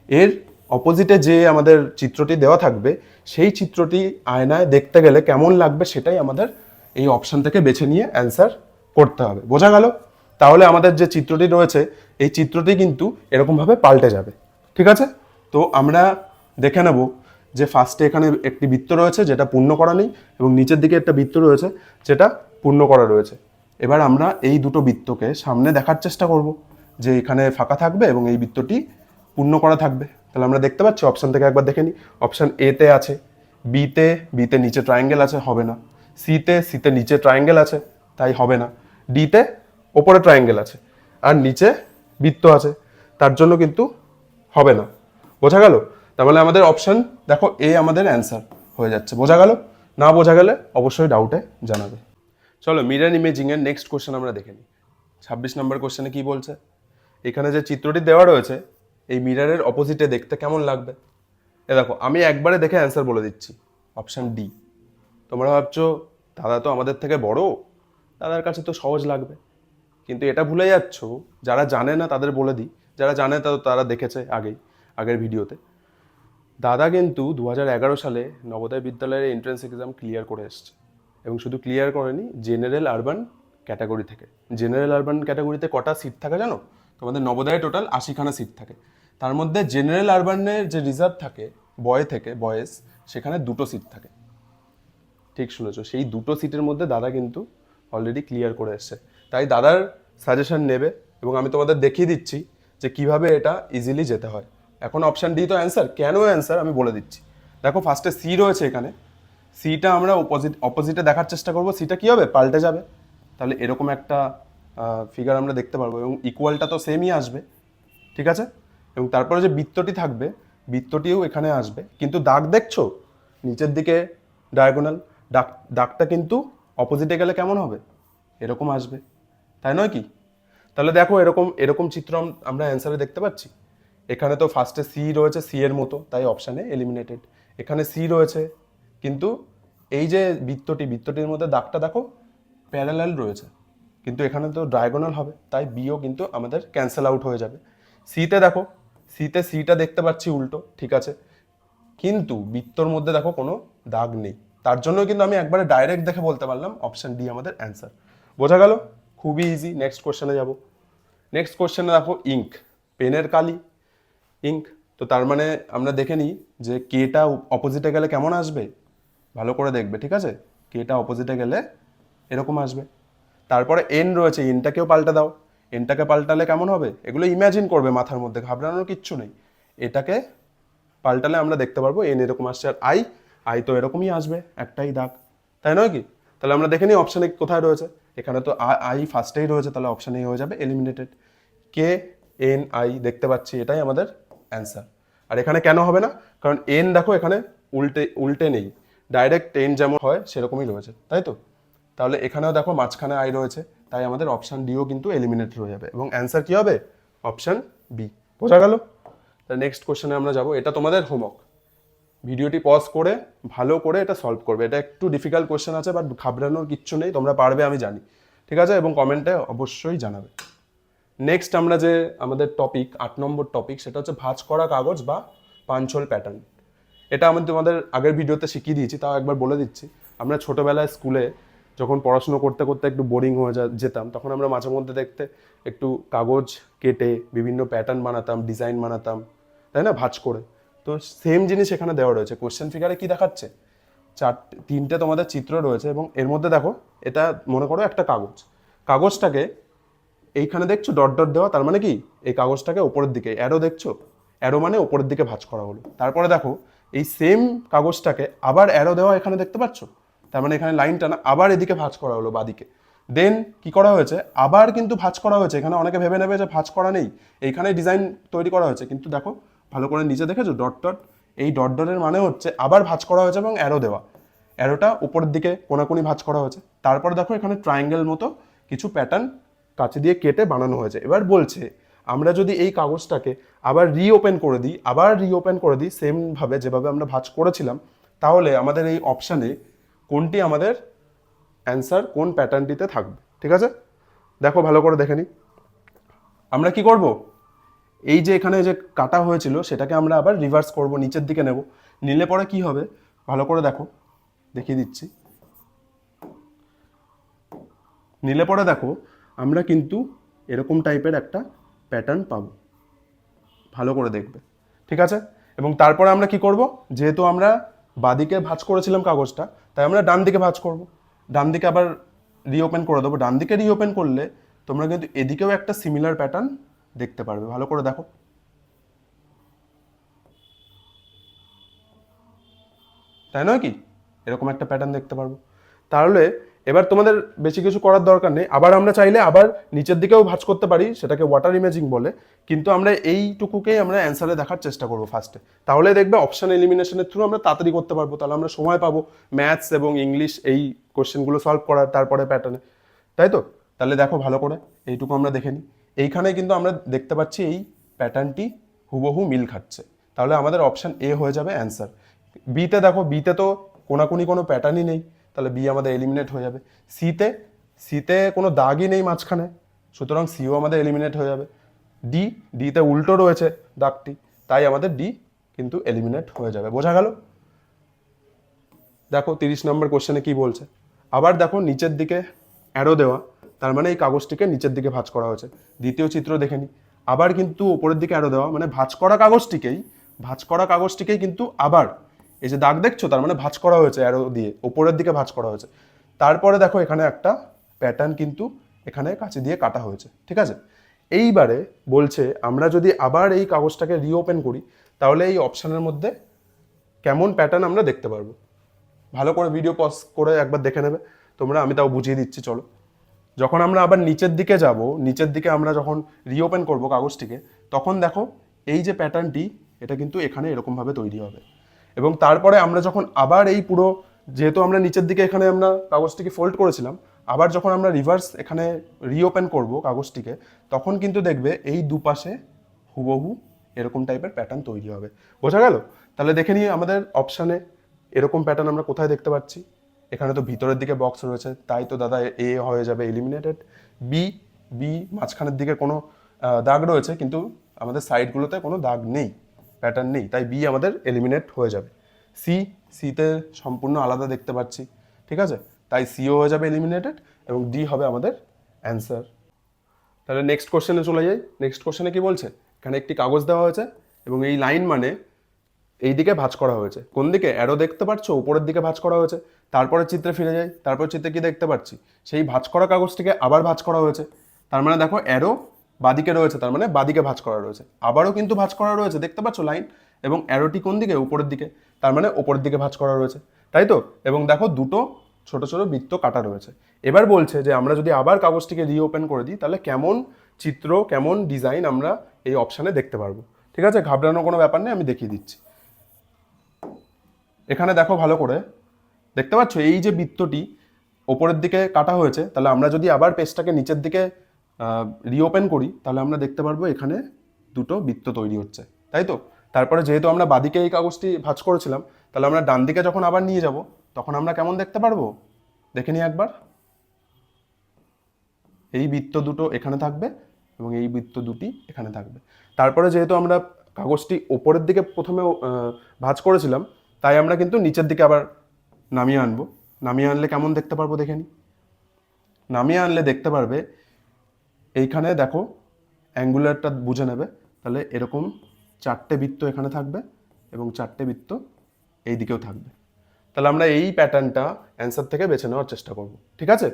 এর অপোজিটে যে আমাদের চিত্রটি দেওয়া থাকবে সেই চিত্রটি আয়নায় দেখতে গেলে কেমন লাগবে সেটাই আমাদের এই অপশান থেকে বেছে নিয়ে অ্যান্সার করতে হবে। বোঝা গেল? তাহলে আমাদের যে চিত্রটি রয়েছে এই চিত্রটি কিন্তু এরকমভাবে পাল্টে যাবে, ঠিক আছে? তো আমরা দেখে নেব যে ফার্স্টে এখানে একটি বৃত্ত রয়েছে যেটা পূর্ণ করা নেই, এবং নিচের দিকে একটা বৃত্ত রয়েছে যেটা পূর্ণ করা রয়েছে। এবার আমরা এই দুটো বৃত্তকে সামনে দেখার চেষ্টা করব যে এখানে ফাঁকা থাকবে এবং এই বৃত্তটি পূর্ণ করা থাকবে। তাহলে আমরা দেখতে পাচ্ছি অপশান থেকে একবার দেখে নিই। অপশান এতে আছে বিতে নিচে ট্রায়াঙ্গেল আছে, হবে না। সিতে নিচে ট্রায়াঙ্গেল আছে, তাই হবে না। ডিতে ওপরে ট্রায়াঙ্গেল আছে আর নিচে বৃত্ত আছে, তার জন্য কিন্তু হবে না। বোঝা গেল? তাহলে আমাদের অপশান দেখো এ আমাদের অ্যান্সার হয়ে যাচ্ছে। বোঝা গেল? না বোঝা গেলে অবশ্যই ডাউটে জানাবে। চলো মিরর ইমেজিং এর নেক্সট কোশ্চেন আমরা দেখে নিই। 26 নম্বর কোশ্চেনে কি বলছে, এখানে যে চিত্রটি দেওয়া রয়েছে এই মিররের অপোজিটে দেখতে কেমন লাগবে। এ দেখো আমি একবারে দেখে অ্যান্সার বলে দিচ্ছি, অপশান ডি। তোমরা ভাবছো দাদা তো আমাদের থেকে বড়, দাদার কাছে তো সহজ লাগবে, কিন্তু এটা ভুলে যাচ্ছ যারা জানে না তাদের বলে দিই, যারা জানে তারা দেখেছে আগের ভিডিওতে। দাদা কিন্তু 2011 সালে নবোদয় বিদ্যালয়ের এন্ট্রান্স এক্সাম ক্লিয়ার করে এসছে, এবং শুধু ক্লিয়ার করেনি, জেনারেল আরবান ক্যাটাগরি থেকে। জেনারেল আরবান ক্যাটাগরিতে কটা সিট থাকে জানো? তোমাদের নবোদয়ে টোটাল 80খানা সিট থাকে, তার মধ্যে জেনারেল আরবানের যে রিজার্ভ থাকে বয়েজ, সেখানে 2টো সিট থাকে। ঠিক শুনেছো, সেই 2টো সিটের মধ্যে দাদা কিন্তু অলরেডি ক্লিয়ার করে এসছে, তাই দাদার সাজেশন নেবে এবং আমি তোমাদের দেখিয়ে দিচ্ছি যে কিভাবে এটা ইজিলি যেতে হয়। এখন অপশান ডি তো অ্যান্সার। কেন অ্যান্সার আমি বলে দিচ্ছি। দেখো ফার্স্টে সি রয়েছে, এখানে সিটা আমরা অপোজিটে দেখার চেষ্টা করব, সিটা কী হবে, পাল্টে যাবে। তাহলে এরকম একটা ফিগার আমরা দেখতে পারবো এবং ইকুয়ালটা তো সেমই আসবে, ঠিক আছে। এবং তারপরে যে বৃত্তটি থাকবে, বৃত্তটিও এখানে আসবে, কিন্তু দাগ দেখছো নিচের দিকে ডায়াগোনাল, দাগটা কিন্তু অপোজিটে গেলে কেমন হবে, এরকম আসবে, তাই নয় কি? তাহলে দেখো এরকম চিত্র আমরা অ্যান্সারে দেখতে পাচ্ছি। এখানে তো ফার্স্টে সি রয়েছে, সি এর মতো, তাই অপশানে এলিমিনেটেড। এখানে সি রয়েছে, কিন্তু এই যে বৃত্তটির মধ্যে দাগটা দেখো প্যারালাল রয়েছে, কিন্তু এখানে তো ডায়াগোনাল হবে, তাই বিও কিন্তু আমাদের ক্যান্সেল আউট হয়ে যাবে। সিতে দেখো, সিটা দেখতে পাচ্ছি উল্টো, ঠিক আছে, কিন্তু বৃত্তর মধ্যে দেখো কোনো দাগ নেই, তার জন্য কিন্তু আমি একবারে ডাইরেক্ট দেখে বলতে পারলাম অপশান ডি আমাদের অ্যান্সার। বোঝা গেল? খুবই ইজি। নেক্সট কোশ্চেনে যাব। নেক্সট কোশ্চেনে দেখো ইঙ্ক, পেনের কালি, ইঙ্ক। তো তার মানে আমরা দেখে নিই যে কেটা অপোজিটে গেলে কেমন আসবে, ভালো করে দেখবে, ঠিক আছে। কেটা অপোজিটে গেলে এরকম আসবে। তারপরে এন রয়েছে, এনটাকেও পাল্টে দাও, এনটাকে পাল্টালে কেমন হবে, এগুলো ইম্যাজিন করবে মাথার মধ্যে, ঘাবড়ানোর কিচ্ছু নেই। এটাকে পাল্টালে আমরা দেখতে পারবো এন এরকম আসছে, আর আই তো এরকমই আসবে, একটাই দাগ, তাই নয় কি? তাহলে আমরা দেখে নিই অপশানে কোথায় রয়েছে। এখানে তো আই ফার্স্টেই রয়েছে, তাহলে অপশানে হয়ে যাবে এলিমিনেটেড। কে এন আই দেখতে পাচ্ছি, এটাই আমাদের অ্যান্সার। আর এখানে কেন হবে না, কারণ এন দেখো এখানে উল্টে নেই, ডাইরেক্ট এন যেমন হয় সেরকমই রয়েছে, তাই তো। তাহলে এখানেও দেখো মাঝখানে আই রয়েছে, তাই আমাদের অপশান ডিও কিন্তু এলিমিনেটেড হয়ে যাবে এবং অ্যান্সার কি হবে, অপশান বি। বোঝা গেল? তাহলে নেক্সট কোশ্চেনে আমরা যাব। এটা তোমাদের হোমওয়ার্ক, ভিডিওটি পজ করে ভালো করে এটা সলভ করবে। এটা একটু ডিফিকাল্ট কোশ্চেন আছে, বাট ঘাবড়ানোর কিচ্ছু নেই, তোমরা পারবে আমি জানি, ঠিক আছে, এবং কমেন্টে অবশ্যই জানাবে। নেক্সট আমরা যে আমাদের টপিক 8 নম্বর টপিক, সেটা হচ্ছে ভাঁজ করা কাগজ বা পাঞ্চল প্যাটার্ন। এটা আমি তোমাদের আগের ভিডিওতে শিখিয়ে দিয়েছি, তাও একবার বলে দিচ্ছি। আমরা ছোটোবেলায় স্কুলে যখন পড়াশুনো করতে করতে একটু বোরিং হয়ে যেতাম, তখন আমরা মাঝে মধ্যে দেখতে একটু কাগজ কেটে বিভিন্ন প্যাটার্ন বানাতাম, ডিজাইন বানাতাম, তাই না, ভাঁজ করে। তো সেম জিনিস এখানে দেওয়া রয়েছে। কোশ্চেন ফিগারে কি দেখাচ্ছে, 3টে তোমাদের চিত্র রয়েছে এবং এর মধ্যে দেখো এটা মনে করো একটা কাগজটাকে এইখানে দেখছো ডট ডট দেওয়া, তার মানে কি এই কাগজটাকে ওপরের দিকে অ্যারো দেখছো, অ্যারো মানে ওপরের দিকে ভাঁজ করা হলো। তারপরে দেখো এই সেম কাগজটাকে আবার অ্যারো দেওয়া এখানে দেখতে পাচ্ছ, তার মানে এখানে লাইনটা না আবার এদিকে ভাঁজ করা হলো বাদিকে। দেন কি করা হয়েছে, আবার কিন্তু ভাঁজ করা হয়েছে। এখানে অনেকে ভেবে নেবে যে ভাঁজ করা নেই, এইখানে ডিজাইন তৈরি করা হয়েছে, কিন্তু দেখো ভালো করে নিচে দেখেছো ডট ডট, এই ডট ডটের মানে হচ্ছে আবার ভাঁজ করা হয়েছে এবং অ্যারো দেওয়া, অ্যারোটা উপরের দিকে কোনাকুনি ভাঁজ করা হয়েছে। তারপরে দেখো এখানে ট্রায়াঙ্গেল মতো কিছু প্যাটার্ন কাছে দিয়ে কেটে বানানো হয়েছে। এবার বলছে আমরা যদি এই কাগজটাকে আবার রিওপেন করে দিই সেমভাবে যেভাবে আমরা ভাঁজ করেছিলাম, তাহলে আমাদের এই অপশানে কোনটি আমাদের অ্যান্সার, কোন প্যাটার্নটিতে থাকবে, ঠিক আছে। দেখো ভালো করে দেখে নিই। আমরা কি করব, এই যে এখানে যে কাটা হয়েছিল সেটাকে আমরা আবার রিভার্স করব, নিচের দিকে নেব। নিলে পরে কি হবে ভালো করে দেখো, দেখিয়ে দিচ্ছি। নিলে পরে দেখো আমরা কিন্তু এরকম টাইপের একটা প্যাটার্ন পাবো, ভালো করে দেখবে, ঠিক আছে। এবং তারপরে আমরা কি করব, যেহেতু আমরা বাদিকে ভাঁজ করেছিলাম কাগজটা, তাই আমরা ডান দিকে ভাঁজ করব। ডান দিকে আবার রিওপেন করে দেবো, ডান দিকে রিওপেন করলে তোমরা কিন্তু এদিকেও একটা সিমিলার প্যাটার্ন দেখতে পারবে। ভালো করে দেখো, তাই নয় কি? এরকম একটা প্যাটার্ন দেখতে পারবো। তাহলে এবার তোমাদের বেশি কিছু করার দরকার নেই। আবার আমরা চাইলে আবার নিচের দিকেও ভাঁজ করতে পারি, সেটাকে ওয়াটার ইমেজিং বলে, কিন্তু আমরা এইটুকুকেই আমরা অ্যান্সারে দেখার চেষ্টা করবো ফার্স্টে। তাহলে দেখবে অপশন এলিমিনেশনের থ্রু আমরা তাড়াতাড়ি করতে পারবো, তাহলে আমরা সময় পাবো ম্যাথস এবং ইংলিশ এই কোশ্চেনগুলো সলভ করার, তারপরে প্যাটার্নে, তাই তো? তাহলে দেখো ভালো করে, এইটুকু আমরা দেখে নিই। এইখানে কিন্তু আমরা দেখতে পাচ্ছি এই প্যাটার্নটি হুবহু মিল খাচ্ছে, তাহলে আমাদের অপশন এ হয়ে যাবে অ্যান্সার। বিতে দেখো, বিতে তো কোনাকুনি কোনো প্যাটার্নই নেই, তাহলে বি আমাদের এলিমিনেট হয়ে যাবে। সিতে, সিতে কোনো দাগই নেই মাঝখানে, সুতরাং সিও আমাদের এলিমিনেট হয়ে যাবে। ডি, ডিতে উল্টো রয়েছে দাগটি, তাই আমাদের ডি কিন্তু এলিমিনেট হয়ে যাবে। বোঝা গেল? দেখো 30 নম্বর কোশ্চেনে কি বলছে, আবার দেখো নিচের দিকে অ্যারো দেওয়া, তার মানে এই কাগজটিকে নিচের দিকে ভাঁজ করা হয়েছে। দ্বিতীয় চিত্র দেখে নি, আবার কিন্তু উপরের দিকে অ্যারো দেওয়া, মানে ভাঁজ করা কাগজটিকেই কিন্তু আবার এই যে দাগ দেখছো, তার মানে ভাঁজ করা হয়েছে অ্যারো দিয়ে, উপরের দিকে ভাঁজ করা হয়েছে। তারপরে দেখো এখানে একটা প্যাটার্ন কিন্তু এখানে কাঁচি দিয়ে কাটা হয়েছে, ঠিক আছে? এইবারে বলছে আমরা যদি আবার এই কাগজটাকে রিওপেন করি, তাহলে এই অপশানের মধ্যে কেমন প্যাটার্ন আমরা দেখতে পারবো। ভালো করে ভিডিও পজ করে একবার দেখে নেবে তোমরা, আমি তাও বুঝিয়ে দিচ্ছি। চলো, যখন আমরা আবার নিচের দিকে যাব, নিচের দিকে আমরা যখন রিওপেন করব কাগজটিকে, তখন দেখো এই যে প্যাটার্নটি, এটা কিন্তু এখানে এরকমভাবে তৈরি হবে। এবং তারপরে আমরা যখন আবার এই পুরো, যেহেতু আমরা নিচের দিকে এখানে আমরা কাগজটিকে ফোল্ড করেছিলাম, আবার যখন আমরা রিভার্স এখানে রিওপেন করব কাগজটিকে, তখন কিন্তু দেখবে এই দুপাশে হুবহু এরকম টাইপের প্যাটার্ন তৈরি হবে। বোঝা গেল? তাহলে দেখে নিয়ে আমাদের অপশানে এরকম প্যাটার্ন আমরা কোথায় দেখতে পাচ্ছি। এখানে তো ভিতরের দিকে বক্স রয়েছে, তাই তো দাদা এ হয়ে যাবে এলিমিনেটেড। বি, বি মাঝখানের দিকে কোনো দাগ রয়েছে, কিন্তু আমাদের সাইডগুলোতে কোনো দাগ নেই, প্যাটার্ন নেই, তাই বি আমাদের এলিমিনেট হয়ে যাবে। সি, সিতে সম্পূর্ণ আলাদা দেখতে পাচ্ছি, ঠিক আছে, তাই সিও হয়ে যাবে এলিমিনেটেড, এবং ডি হবে আমাদের অ্যান্সার। তাহলে নেক্সট কোশ্চেনে চলে যাই। নেক্সট কোশ্চেনে কি বলছে, এখানে একটি কাগজ দেওয়া হয়েছে এবং এই লাইন মানে এই দিকে ভাঁজ করা হয়েছে। কোন দিকে? অ্যারো দেখতে পাচ্ছ, উপরের দিকে ভাঁজ করা হয়েছে। তারপরে চিত্রে ফিরে যাই, তারপর চিত্রে কি দেখতে পাচ্ছি, সেই ভাঁজ করা কাগজটিকে আবার ভাঁজ করা হয়েছে। তার মানে দেখো অ্যারো বাদিকে রয়েছে, তার মানে বাদিকে ভাঁজ করা রয়েছে, আবারও কিন্তু ভাঁজ করা রয়েছে, দেখতে পাচ্ছ লাইন, এবং অ্যারোটি কোন দিকে? উপরের দিকে, তার মানে উপরের দিকে ভাঁজ করা রয়েছে, তাই তো? এবং দেখো দুটো ছোট ছোট বৃত্ত কাটা রয়েছে। এবার বলছে যে আমরা যদি আবার কাগজটিকে রিওপেন করে দিই, তাহলে কেমন চিত্র, কেমন ডিজাইন আমরা এই অপশানে দেখতে পারবো। ঠিক আছে, ঘাবড়ানোর কোনো ব্যাপার নেই, আমি দেখিয়ে দিচ্ছি। এখানে দেখো ভালো করে, দেখতে পাচ্ছ এই যে বৃত্তটি ওপরের দিকে কাটা হয়েছে, তাহলে আমরা যদি আবার পেজটাকে নিচের দিকে রিওপেন করি, তাহলে আমরা দেখতে পারবো এখানে দুটো বৃত্ত তৈরি হচ্ছে, তাই তো? তারপরে যেহেতু আমরা বাদিকে এই কাগজটি ভাঁজ করেছিলাম, তাহলে আমরা ডান দিকে যখন আবার নিয়ে যাব, তখন আমরা কেমন দেখতে পারবো দেখে নিই একবার। এই বৃত্ত দুটো এখানে থাকবে এবং এই বৃত্ত দুটি এখানে থাকবে। তারপরে যেহেতু আমরা কাগজটি ওপরের দিকে প্রথমে ভাঁজ করেছিলাম, তাই আমরা কিন্তু নিচের দিকে আবার নামিয়ে আনবো। নামিয়ে আনলে কেমন দেখতে পারবো দেখে নিই। নামিয়ে আনলে দেখতে পারবে এইখানে দেখো অ্যাঙ্গুলারটা বুঝে নেবে, তাহলে এরকম চারটে বৃত্ত এখানে থাকবে এবং চারটে বৃত্ত এই দিকেও থাকবে। তাহলে আমরা এই প্যাটার্নটা অ্যান্সার থেকে বেছে নেওয়ার চেষ্টা করব, ঠিক আছে?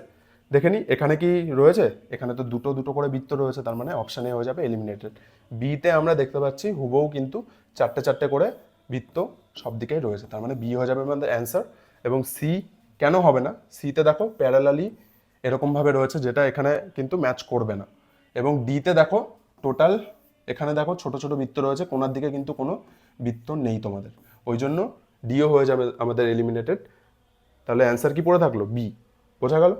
দেখে নিই এখানে কি রয়েছে। এখানে তো দুটো দুটো করে বৃত্ত রয়েছে, তার মানে অপশানে হয়ে যাবে এলিমিনেটেড। বিতে আমরা দেখতে পাচ্ছি হুবহু কিন্তু চারটে চারটে করে বৃত্ত সব দিকেই রয়েছে, তার মানে বি হয়ে যাবে আমাদের অ্যান্সার। এবং সি কেন হবে না? সিতে দেখো প্যারালালি এরকমভাবে রয়েছে, যেটা এখানে কিন্তু ম্যাচ করবে না। এবং ডিতে দেখো টোটাল এখানে দেখো ছোট ছোট বৃত্ত রয়েছে, কোনার দিকে কিন্তু কোনো বৃত্ত নেই তোমাদের, ওই জন্য ডিও হয়ে যাবে আমাদের এলিমিনেটেড। তাহলে অ্যান্সার কি পড়ে থাকলো? বি। বোঝা গেল?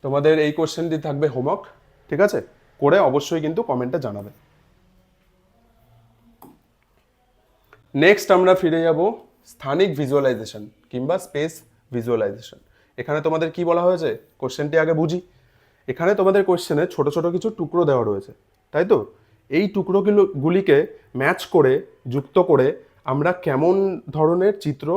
তোমাদের এই কোশ্চেনটি থাকবে হোমওয়ার্ক, ঠিক আছে? করে অবশ্যই কিন্তু কমেন্টে জানাবে। নেক্সট আমরা ফিরে যাব স্থানিক ভিজুয়ালাইজেশন কিংবা স্পেস ভিজুয়ালাইজেশন। এখানে তোমাদের কি বলা হয়েছে কোশ্চেনটি আগে বুঝি। এখানে তোমাদের কোশ্চেনে ছোট ছোট কিছু টুকরো দেওয়া রয়েছে, তাই তো? এই টুকরোগুলিকে ম্যাচ করে, যুক্ত করে আমরা কেমন ধরনের চিত্র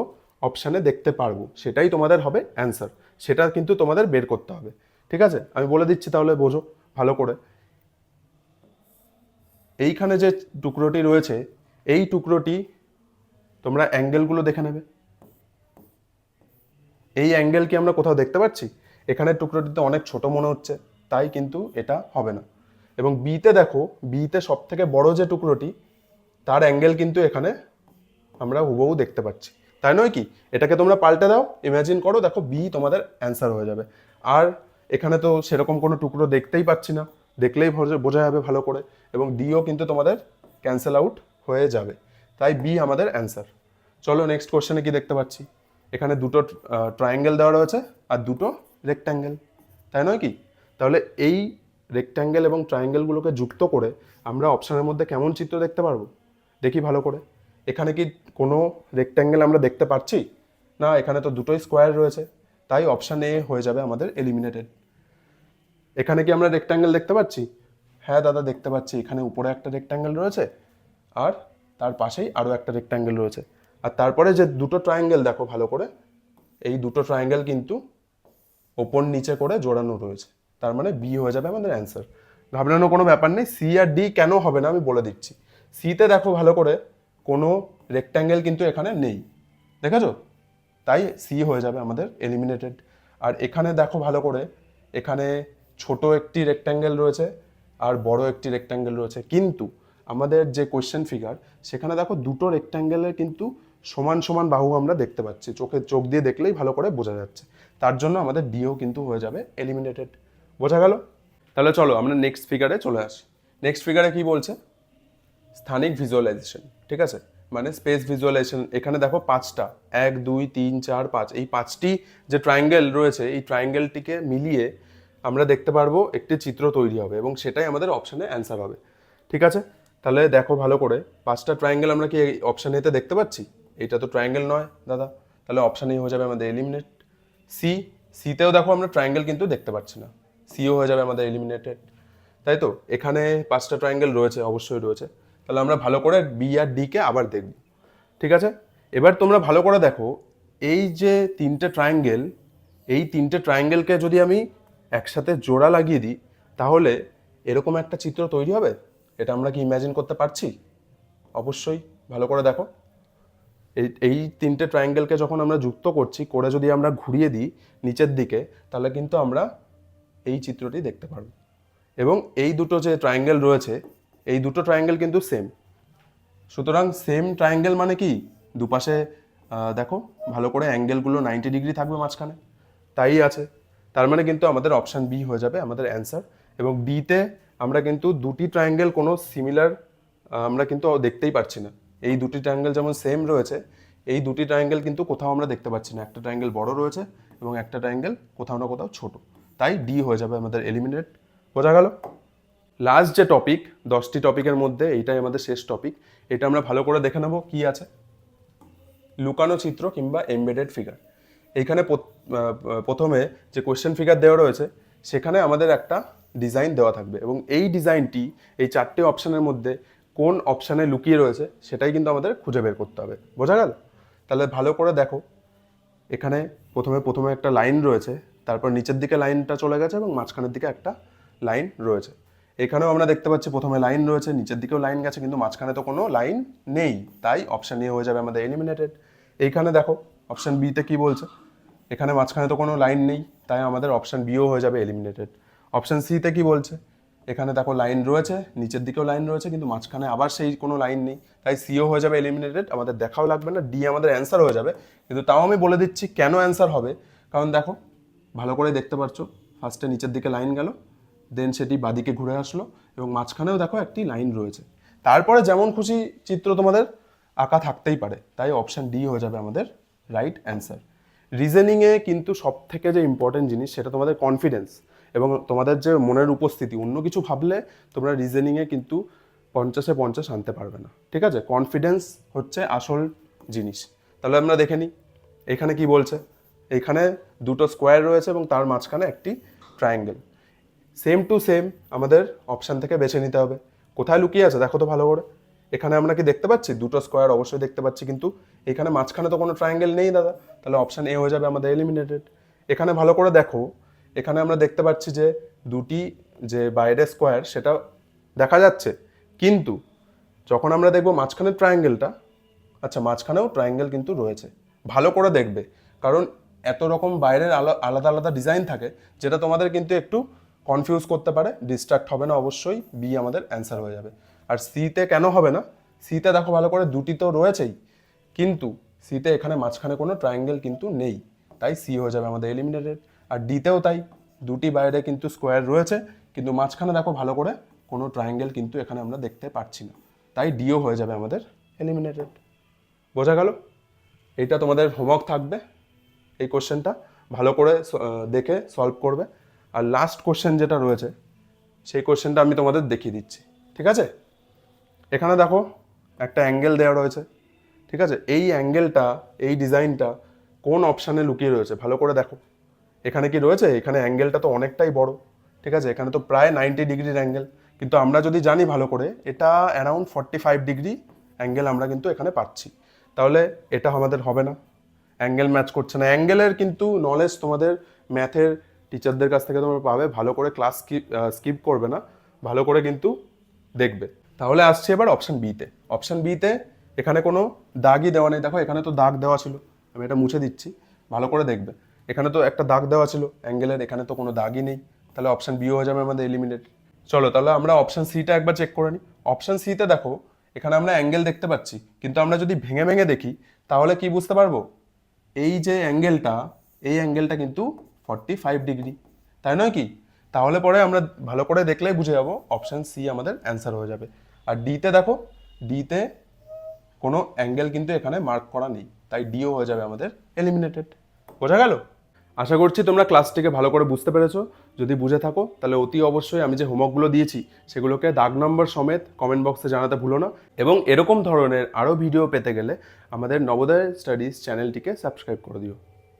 অপশানে দেখতে পারবো, সেটাই তোমাদের হবে অ্যান্সার। সেটা কিন্তু তোমাদের বের করতে হবে, ঠিক আছে? আমি বলে দিচ্ছি, তাহলে বোঝো ভালো করে। এইখানে যে টুকরোটি রয়েছে, এই টুকরোটি তোমরা অ্যাঙ্গেলগুলো দেখে নেবে। এই অ্যাঙ্গেল কি আমরা কোথাও দেখতে পাচ্ছি? এখানের টুকরোটিতে অনেক ছোট মনে হচ্ছে, তাই কিন্তু এটা হবে না। এবং বিতে দেখো, বিতে সব থেকে বড় যে টুকরোটি, তার অ্যাঙ্গেল কিন্তু এখানে আমরা হুবহু দেখতে পাচ্ছি, তাই নয় কি? এটাকে তোমরা পাল্টে দাও, ইমাজিন করো, দেখো বি তোমাদের অ্যান্সার হয়ে যাবে। আর এখানে তো সেরকম কোনো টুকরো দেখতেই পাচ্ছি না, দেখলেই বোঝা যাবে ভালো করে, এবং ডিও কিন্তু তোমাদের ক্যান্সেল আউট হয়ে যাবে, তাই বি আমাদের অ্যান্সার। চলো নেক্সট কোশ্চেনে কি দেখতে পাচ্ছি, এখানে দুটো ট্রায়াঙ্গেল দেওয়া রয়েছে আর দুটো রেক্ট্যাঙ্গেল, তাই নয় কি? তাহলে এই রেক্ট্যাঙ্গেল এবং ট্রায়াঙ্গেলগুলোকে যুক্ত করে আমরা অপশানের মধ্যে কেমন চিত্র দেখতে পারবো, দেখি ভালো করে। এখানে কি কোনো রেক্ট্যাঙ্গেল আমরা দেখতে পাচ্ছি না? এখানে তো দুটোই স্কোয়ার রয়েছে, তাই অপশান এ হয়ে যাবে আমাদের এলিমিনেটেড। এখানে কি আমরা রেক্ট্যাঙ্গেল দেখতে পাচ্ছি? হ্যাঁ দাদা দেখতে পাচ্ছি, এখানে উপরে একটা রেক্ট্যাঙ্গেল রয়েছে আর তার পাশেই আরও একটা রেক্ট্যাঙ্গেল রয়েছে, আর তারপরে যে দুটো ট্রায়াঙ্গেল দেখো ভালো করে, এই দুটো ট্রায়াঙ্গেল কিন্তু ওপর নিচে করে জোড়ানো রয়েছে, তার মানে বি হয়ে যাবে আমাদের অ্যান্সার। ঘাবড়ানোর কোনো ব্যাপার নেই। সি আর ডি কেন হবে না আমি বলে দিচ্ছি। সিতে দেখো ভালো করে, কোনো রেক্ট্যাঙ্গেল কিন্তু এখানে নেই, দেখেছো? তাই সি হয়ে যাবে আমাদের এলিমিনেটেড। আর এখানে দেখো ভালো করে, এখানে ছোট একটি রেক্ট্যাঙ্গেল রয়েছে আর বড় একটি রেক্ট্যাঙ্গেল রয়েছে, কিন্তু আমাদের যে কোয়েশ্চেন ফিগার, সেখানে দেখো দুটো রেক্ট্যাঙ্গেলের কিন্তু সমান সমান বাহু আমরা দেখতে পাচ্ছি, চোখ দিয়ে দেখলেই ভালো করে বোঝা যাচ্ছে, তার জন্য আমাদের ডিও কিন্তু হয়ে যাবে এলিমিনেটেড। বোঝা গেল? তাহলে চলো আমরা নেক্সট ফিগারে চলে আসি। নেক্সট ফিগারে কি বলছে? স্থানিক ভিজুয়ালাইজেশন, ঠিক আছে, মানে স্পেস ভিজুয়ালাইজেশন। এখানে দেখো পাঁচটা, 1 2 3 4 5, এই পাঁচটি যে ট্রায়াঙ্গেল রয়েছে, এই ট্রায়াঙ্গেলটিকে মিলিয়ে আমরা দেখতে পারবো একটি চিত্র তৈরি হবে, এবং সেটাই আমাদের অপশানে অ্যান্সার হবে, ঠিক আছে? তাহলে দেখো ভালো করে, পাঁচটা ট্রায়াঙ্গেল আমরা কি অপশান এতে দেখতে পাচ্ছি? এটা তো ট্রায়াঙ্গেল নয় দাদা, তাহলে অপশান এ হয়ে যাবে আমাদের এলিমিনেট। সিতেও দেখো আমরা ট্রায়াঙ্গেল কিন্তু দেখতে পাচ্ছি না, সিও হয়ে যাবে আমাদের এলিমিনেটেড, তাই তো? এখানে পাঁচটা ট্রায়াঙ্গেল রয়েছে, অবশ্যই রয়েছে, তাহলে আমরা ভালো করে বি আর ডি কে আবার দেখব, ঠিক আছে? এবার তোমরা ভালো করে দেখো, এই যে তিনটে ট্রায়াঙ্গেল, এই তিনটে ট্রায়াঙ্গেলকে যদি আমি একসাথে জোড়া লাগিয়ে দিই, তাহলে এরকম একটা চিত্র তৈরি হবে। এটা আমরা কি ইমাজিন করতে পারছি? অবশ্যই। ভালো করে দেখো, এই তিনটে ট্রায়াঙ্গেলকে যখন আমরা যুক্ত করছি, করে যদি আমরা ঘুরিয়ে দিই নিচের দিকে, তাহলে কিন্তু আমরা এই চিত্রটি দেখতে পারবো। এবং এই দুটো যে ট্রায়াঙ্গেল রয়েছে, এই দুটো ট্রায়াঙ্গেল কিন্তু সেম, সুতরাং সেম ট্রায়াঙ্গেল মানে কি, দুপাশে দেখো ভালো করে অ্যাঙ্গেলগুলো 90 ডিগ্রি থাকবে মাঝখানে, তাই আছে, তার মানে কিন্তু আমাদের অপশান বি হয়ে যাবে আমাদের অ্যান্সার। এবং ডিতে আমরা কিন্তু দুটি ট্রায়াঙ্গেল কোনো সিমিলার আমরা কিন্তু দেখতেই পাচ্ছি না। এই দুটি ট্রায়াঙ্গেল যেমন সেম রয়েছে, এই দুটি ট্রায়াঙ্গেল কিন্তু কোথাও আমরা দেখতে পাচ্ছি না, একটা ট্রায়াঙ্গেল বড় রয়েছে এবং একটা ট্রায়াঙ্গেল কোথাও না কোথাও ছোট, তাই ডি হয়ে যাবে আমাদের এলিমিনেট। বোঝা গেল? লাস্ট যে টপিক, 10টি টপিকের মধ্যে এইটাই আমাদের শেষ টপিক। এটা আমরা ভালো করে দেখে নেব কি আছে। লুকানো চিত্র কিংবা এমবেডেড ফিগার। এইখানে প্রথমে যে কোয়েশ্চেন ফিগার দেওয়া রয়েছে, সেখানে আমাদের একটা ডিজাইন দেওয়া থাকবে, এবং এই ডিজাইনটি এই চারটে অপশানের মধ্যে কোন অপশানে লুকিয়ে রয়েছে সেটাই কিন্তু আমাদের খুঁজে বের করতে হবে। বোঝা গেল? তাহলে ভালো করে দেখো, এখানে প্রথমে একটা লাইন রয়েছে, তারপর নিচের দিকে লাইনটা চলে গেছে এবং মাঝখানের দিকে একটা লাইন রয়েছে। এখানেও আমরা দেখতে পাচ্ছি প্রথমে লাইন রয়েছে, নিচের দিকেও লাইন গেছে, কিন্তু মাঝখানে তো কোনো লাইন নেই, তাই অপশান এ হয়ে যাবে আমাদের এলিমিনেটেড। এইখানে দেখো অপশান বিতে কি বলছে, এখানে মাঝখানে তো কোনো লাইন নেই, তাই আমাদের অপশান বিও হয়ে যাবে এলিমিনেটেড। অপশান সিতে কি বলছে, এখানে দেখো লাইন রয়েছে, নিচের দিকেও লাইন রয়েছে, কিন্তু মাঝখানে আবার সেই কোনো লাইন নেই, তাই সিও হয়ে যাবে এলিমিনেটেড, আমাদের দেখাও লাগবে না, ডি আমাদের অ্যান্সার হয়ে যাবে। কিন্তু তাও আমি বলে দিচ্ছি কেন অ্যান্সার হবে, কারণ দেখো ভালো করে দেখতে পাচ্ছ, ফার্স্টে নিচের দিকে লাইন গেল, দেন সেটি বাদিকে ঘুরে আসলো, এবং মাঝখানেও দেখো একটি লাইন রয়েছে, তারপরে যেমন খুশি চিত্র তোমাদের আঁকা থাকতেই পারে, তাই অপশান ডি হয়ে যাবে আমাদের রাইট অ্যান্সার। রিজনিংয়ে কিন্তু সব থেকে যে ইম্পর্টেন্ট জিনিস, সেটা তোমাদের কনফিডেন্স এবং তোমাদের যে মনের উপস্থিতি। অন্য কিছু ভাবলে তোমরা রিজনিংয়ে কিন্তু 50-এ 50 আনতে পারবে না, ঠিক আছে? কনফিডেন্স হচ্ছে আসল জিনিস। তাহলে আমরা দেখে নিই এখানে কি বলছে। এখানে দুটো স্কোয়ার রয়েছে এবং তার মাঝখানে একটি ট্রায়াঙ্গেল, সেম টু সেম আমাদের অপশান থেকে বেছে নিতে হবে। কোথায় লুকিয়ে আছে দেখো তো ভালো করে, এখানে আমরা কি দেখতে পাচ্ছি? দুটো স্কোয়ার অবশ্যই দেখতে পাচ্ছি, কিন্তু এখানে মাঝখানে তো কোনো ট্রায়াঙ্গেল নেই দাদা, তাহলে অপশান এ হয়ে যাবে আমাদের এলিমিনেটেড। এখানে ভালো করে দেখো, এখানে আমরা দেখতে পাচ্ছি যে দুটি যে বাইরে স্কোয়ার সেটা দেখা যাচ্ছে, কিন্তু যখন আমরা দেখবো মাঝখানের ট্রায়াঙ্গেলটা, আচ্ছা মাঝখানেও ট্রায়াঙ্গেল কিন্তু রয়েছে, ভালো করে দেখবে, কারণ এত রকম বাইরের আলাদা আলাদা ডিজাইন থাকে, যেটা তোমাদের কিন্তু একটু কনফিউজ করতে পারে। ডিস্ট্রাক্ট হবে না, অবশ্যই বি আমাদের অ্যান্সার হয়ে যাবে। আর সিতে কেন হবে না, সিতে দেখো ভালো করে দুটি তো রয়েছেই, কিন্তু সিতে এখানে মাঝখানে কোনো ট্রায়াঙ্গেল কিন্তু নেই, তাই সি হয়ে যাবে আমাদের এলিমিনেটেড। আর ডিতেও তাই, দুটি বাইরে কিন্তু স্কোয়ার রয়েছে, কিন্তু মাঝখানে দেখো ভালো করে কোনো ট্রায়াঙ্গেল কিন্তু এখানে আমরা দেখতে পাচ্ছি না, তাই ডিও হয়ে যাবে আমাদের এলিমিনেটেড। বোঝা গেল? এইটা তোমাদের হোমওয়ার্ক থাকবে, এই কোশ্চেনটা ভালো করে দেখে সলভ করবে। আর লাস্ট কোশ্চেন যেটা রয়েছে সেই কোশ্চেনটা আমি তোমাদের দেখিয়ে দিচ্ছি, ঠিক আছে? এখানে দেখো একটা অ্যাঙ্গেল দেওয়া রয়েছে, ঠিক আছে? এই অ্যাঙ্গেলটা, এই ডিজাইনটা কোন অপশানে লুকিয়ে রয়েছে ভালো করে দেখো। এখানে কি রয়েছে, এখানে অ্যাঙ্গেলটা তো অনেকটাই বড়, ঠিক আছে? এখানে তো প্রায় 90 ডিগ্রির অ্যাঙ্গেল, কিন্তু আমরা যদি জানি ভালো করে এটা অ্যারাউন্ড 45 ডিগ্রি অ্যাঙ্গেল আমরা কিন্তু এখানে পাচ্ছি। তাহলে এটা আমাদের হবে না, অ্যাঙ্গেল ম্যাচ করছে না। অ্যাঙ্গেলের কিন্তু নলেজ তোমাদের ম্যাথের টিচারদের কাছ থেকে তোমরা পাবে, ভালো করে ক্লাস স্কিপ করবে না, ভালো করে কিন্তু দেখবে। তাহলে আসছে এবার অপশান বিতে। অপশান বিতে এখানে কোনো দাগই দেওয়া নেই, দেখো এখানে তো দাগ দেওয়া ছিল, আমি এটা মুছে দিচ্ছি, ভালো করে দেখবে। এখানে তো একটা দাগ দেওয়া ছিল অ্যাঙ্গেলের, এখানে তো কোনো দাগই নেই, তাহলে অপশান বি হয়ে যাবে আমাদের এলিমিনেট। চলো তাহলে আমরা অপশান সিটা একবার চেক করে নিই। অপশান সিতে দেখো এখানে আমরা অ্যাঙ্গেল দেখতে পাচ্ছি, কিন্তু আমরা যদি ভেঙে ভেঙে দেখি তাহলে কি বুঝতে পারবো, এই যে অ্যাঙ্গেলটা, এই অ্যাঙ্গেলটা কিন্তু 45 ডিগ্রি, তাই নয় কি? তাহলে পরে আমরা ভালো করে দেখলেই বুঝে যাবো অপশান সি আমাদের অ্যান্সার হয়ে যাবে। আর ডিতে দেখো, ডিতে কোনো অ্যাঙ্গেল কিন্তু এখানে মার্ক করা নেই, তাই ডিও হয়ে যাবে আমাদের এলিমিনেটেড। বোঝা গেল? আশা করছি তোমরা ক্লাসটিকে ভালো করে বুঝতে পেরেছো। যদি বুঝে থাকো তাহলে অতি অবশ্যই আমি যে হোমওয়ার্কগুলো দিয়েছি সেগুলোকে দাগ নম্বর সমেত কমেন্ট বক্সে জানাতে ভুলো না। এবং এরকম ধরনের আরও ভিডিও পেতে গেলে আমাদের নবোদয় স্টাডিজ চ্যানেলটিকে সাবস্ক্রাইব করে দিও।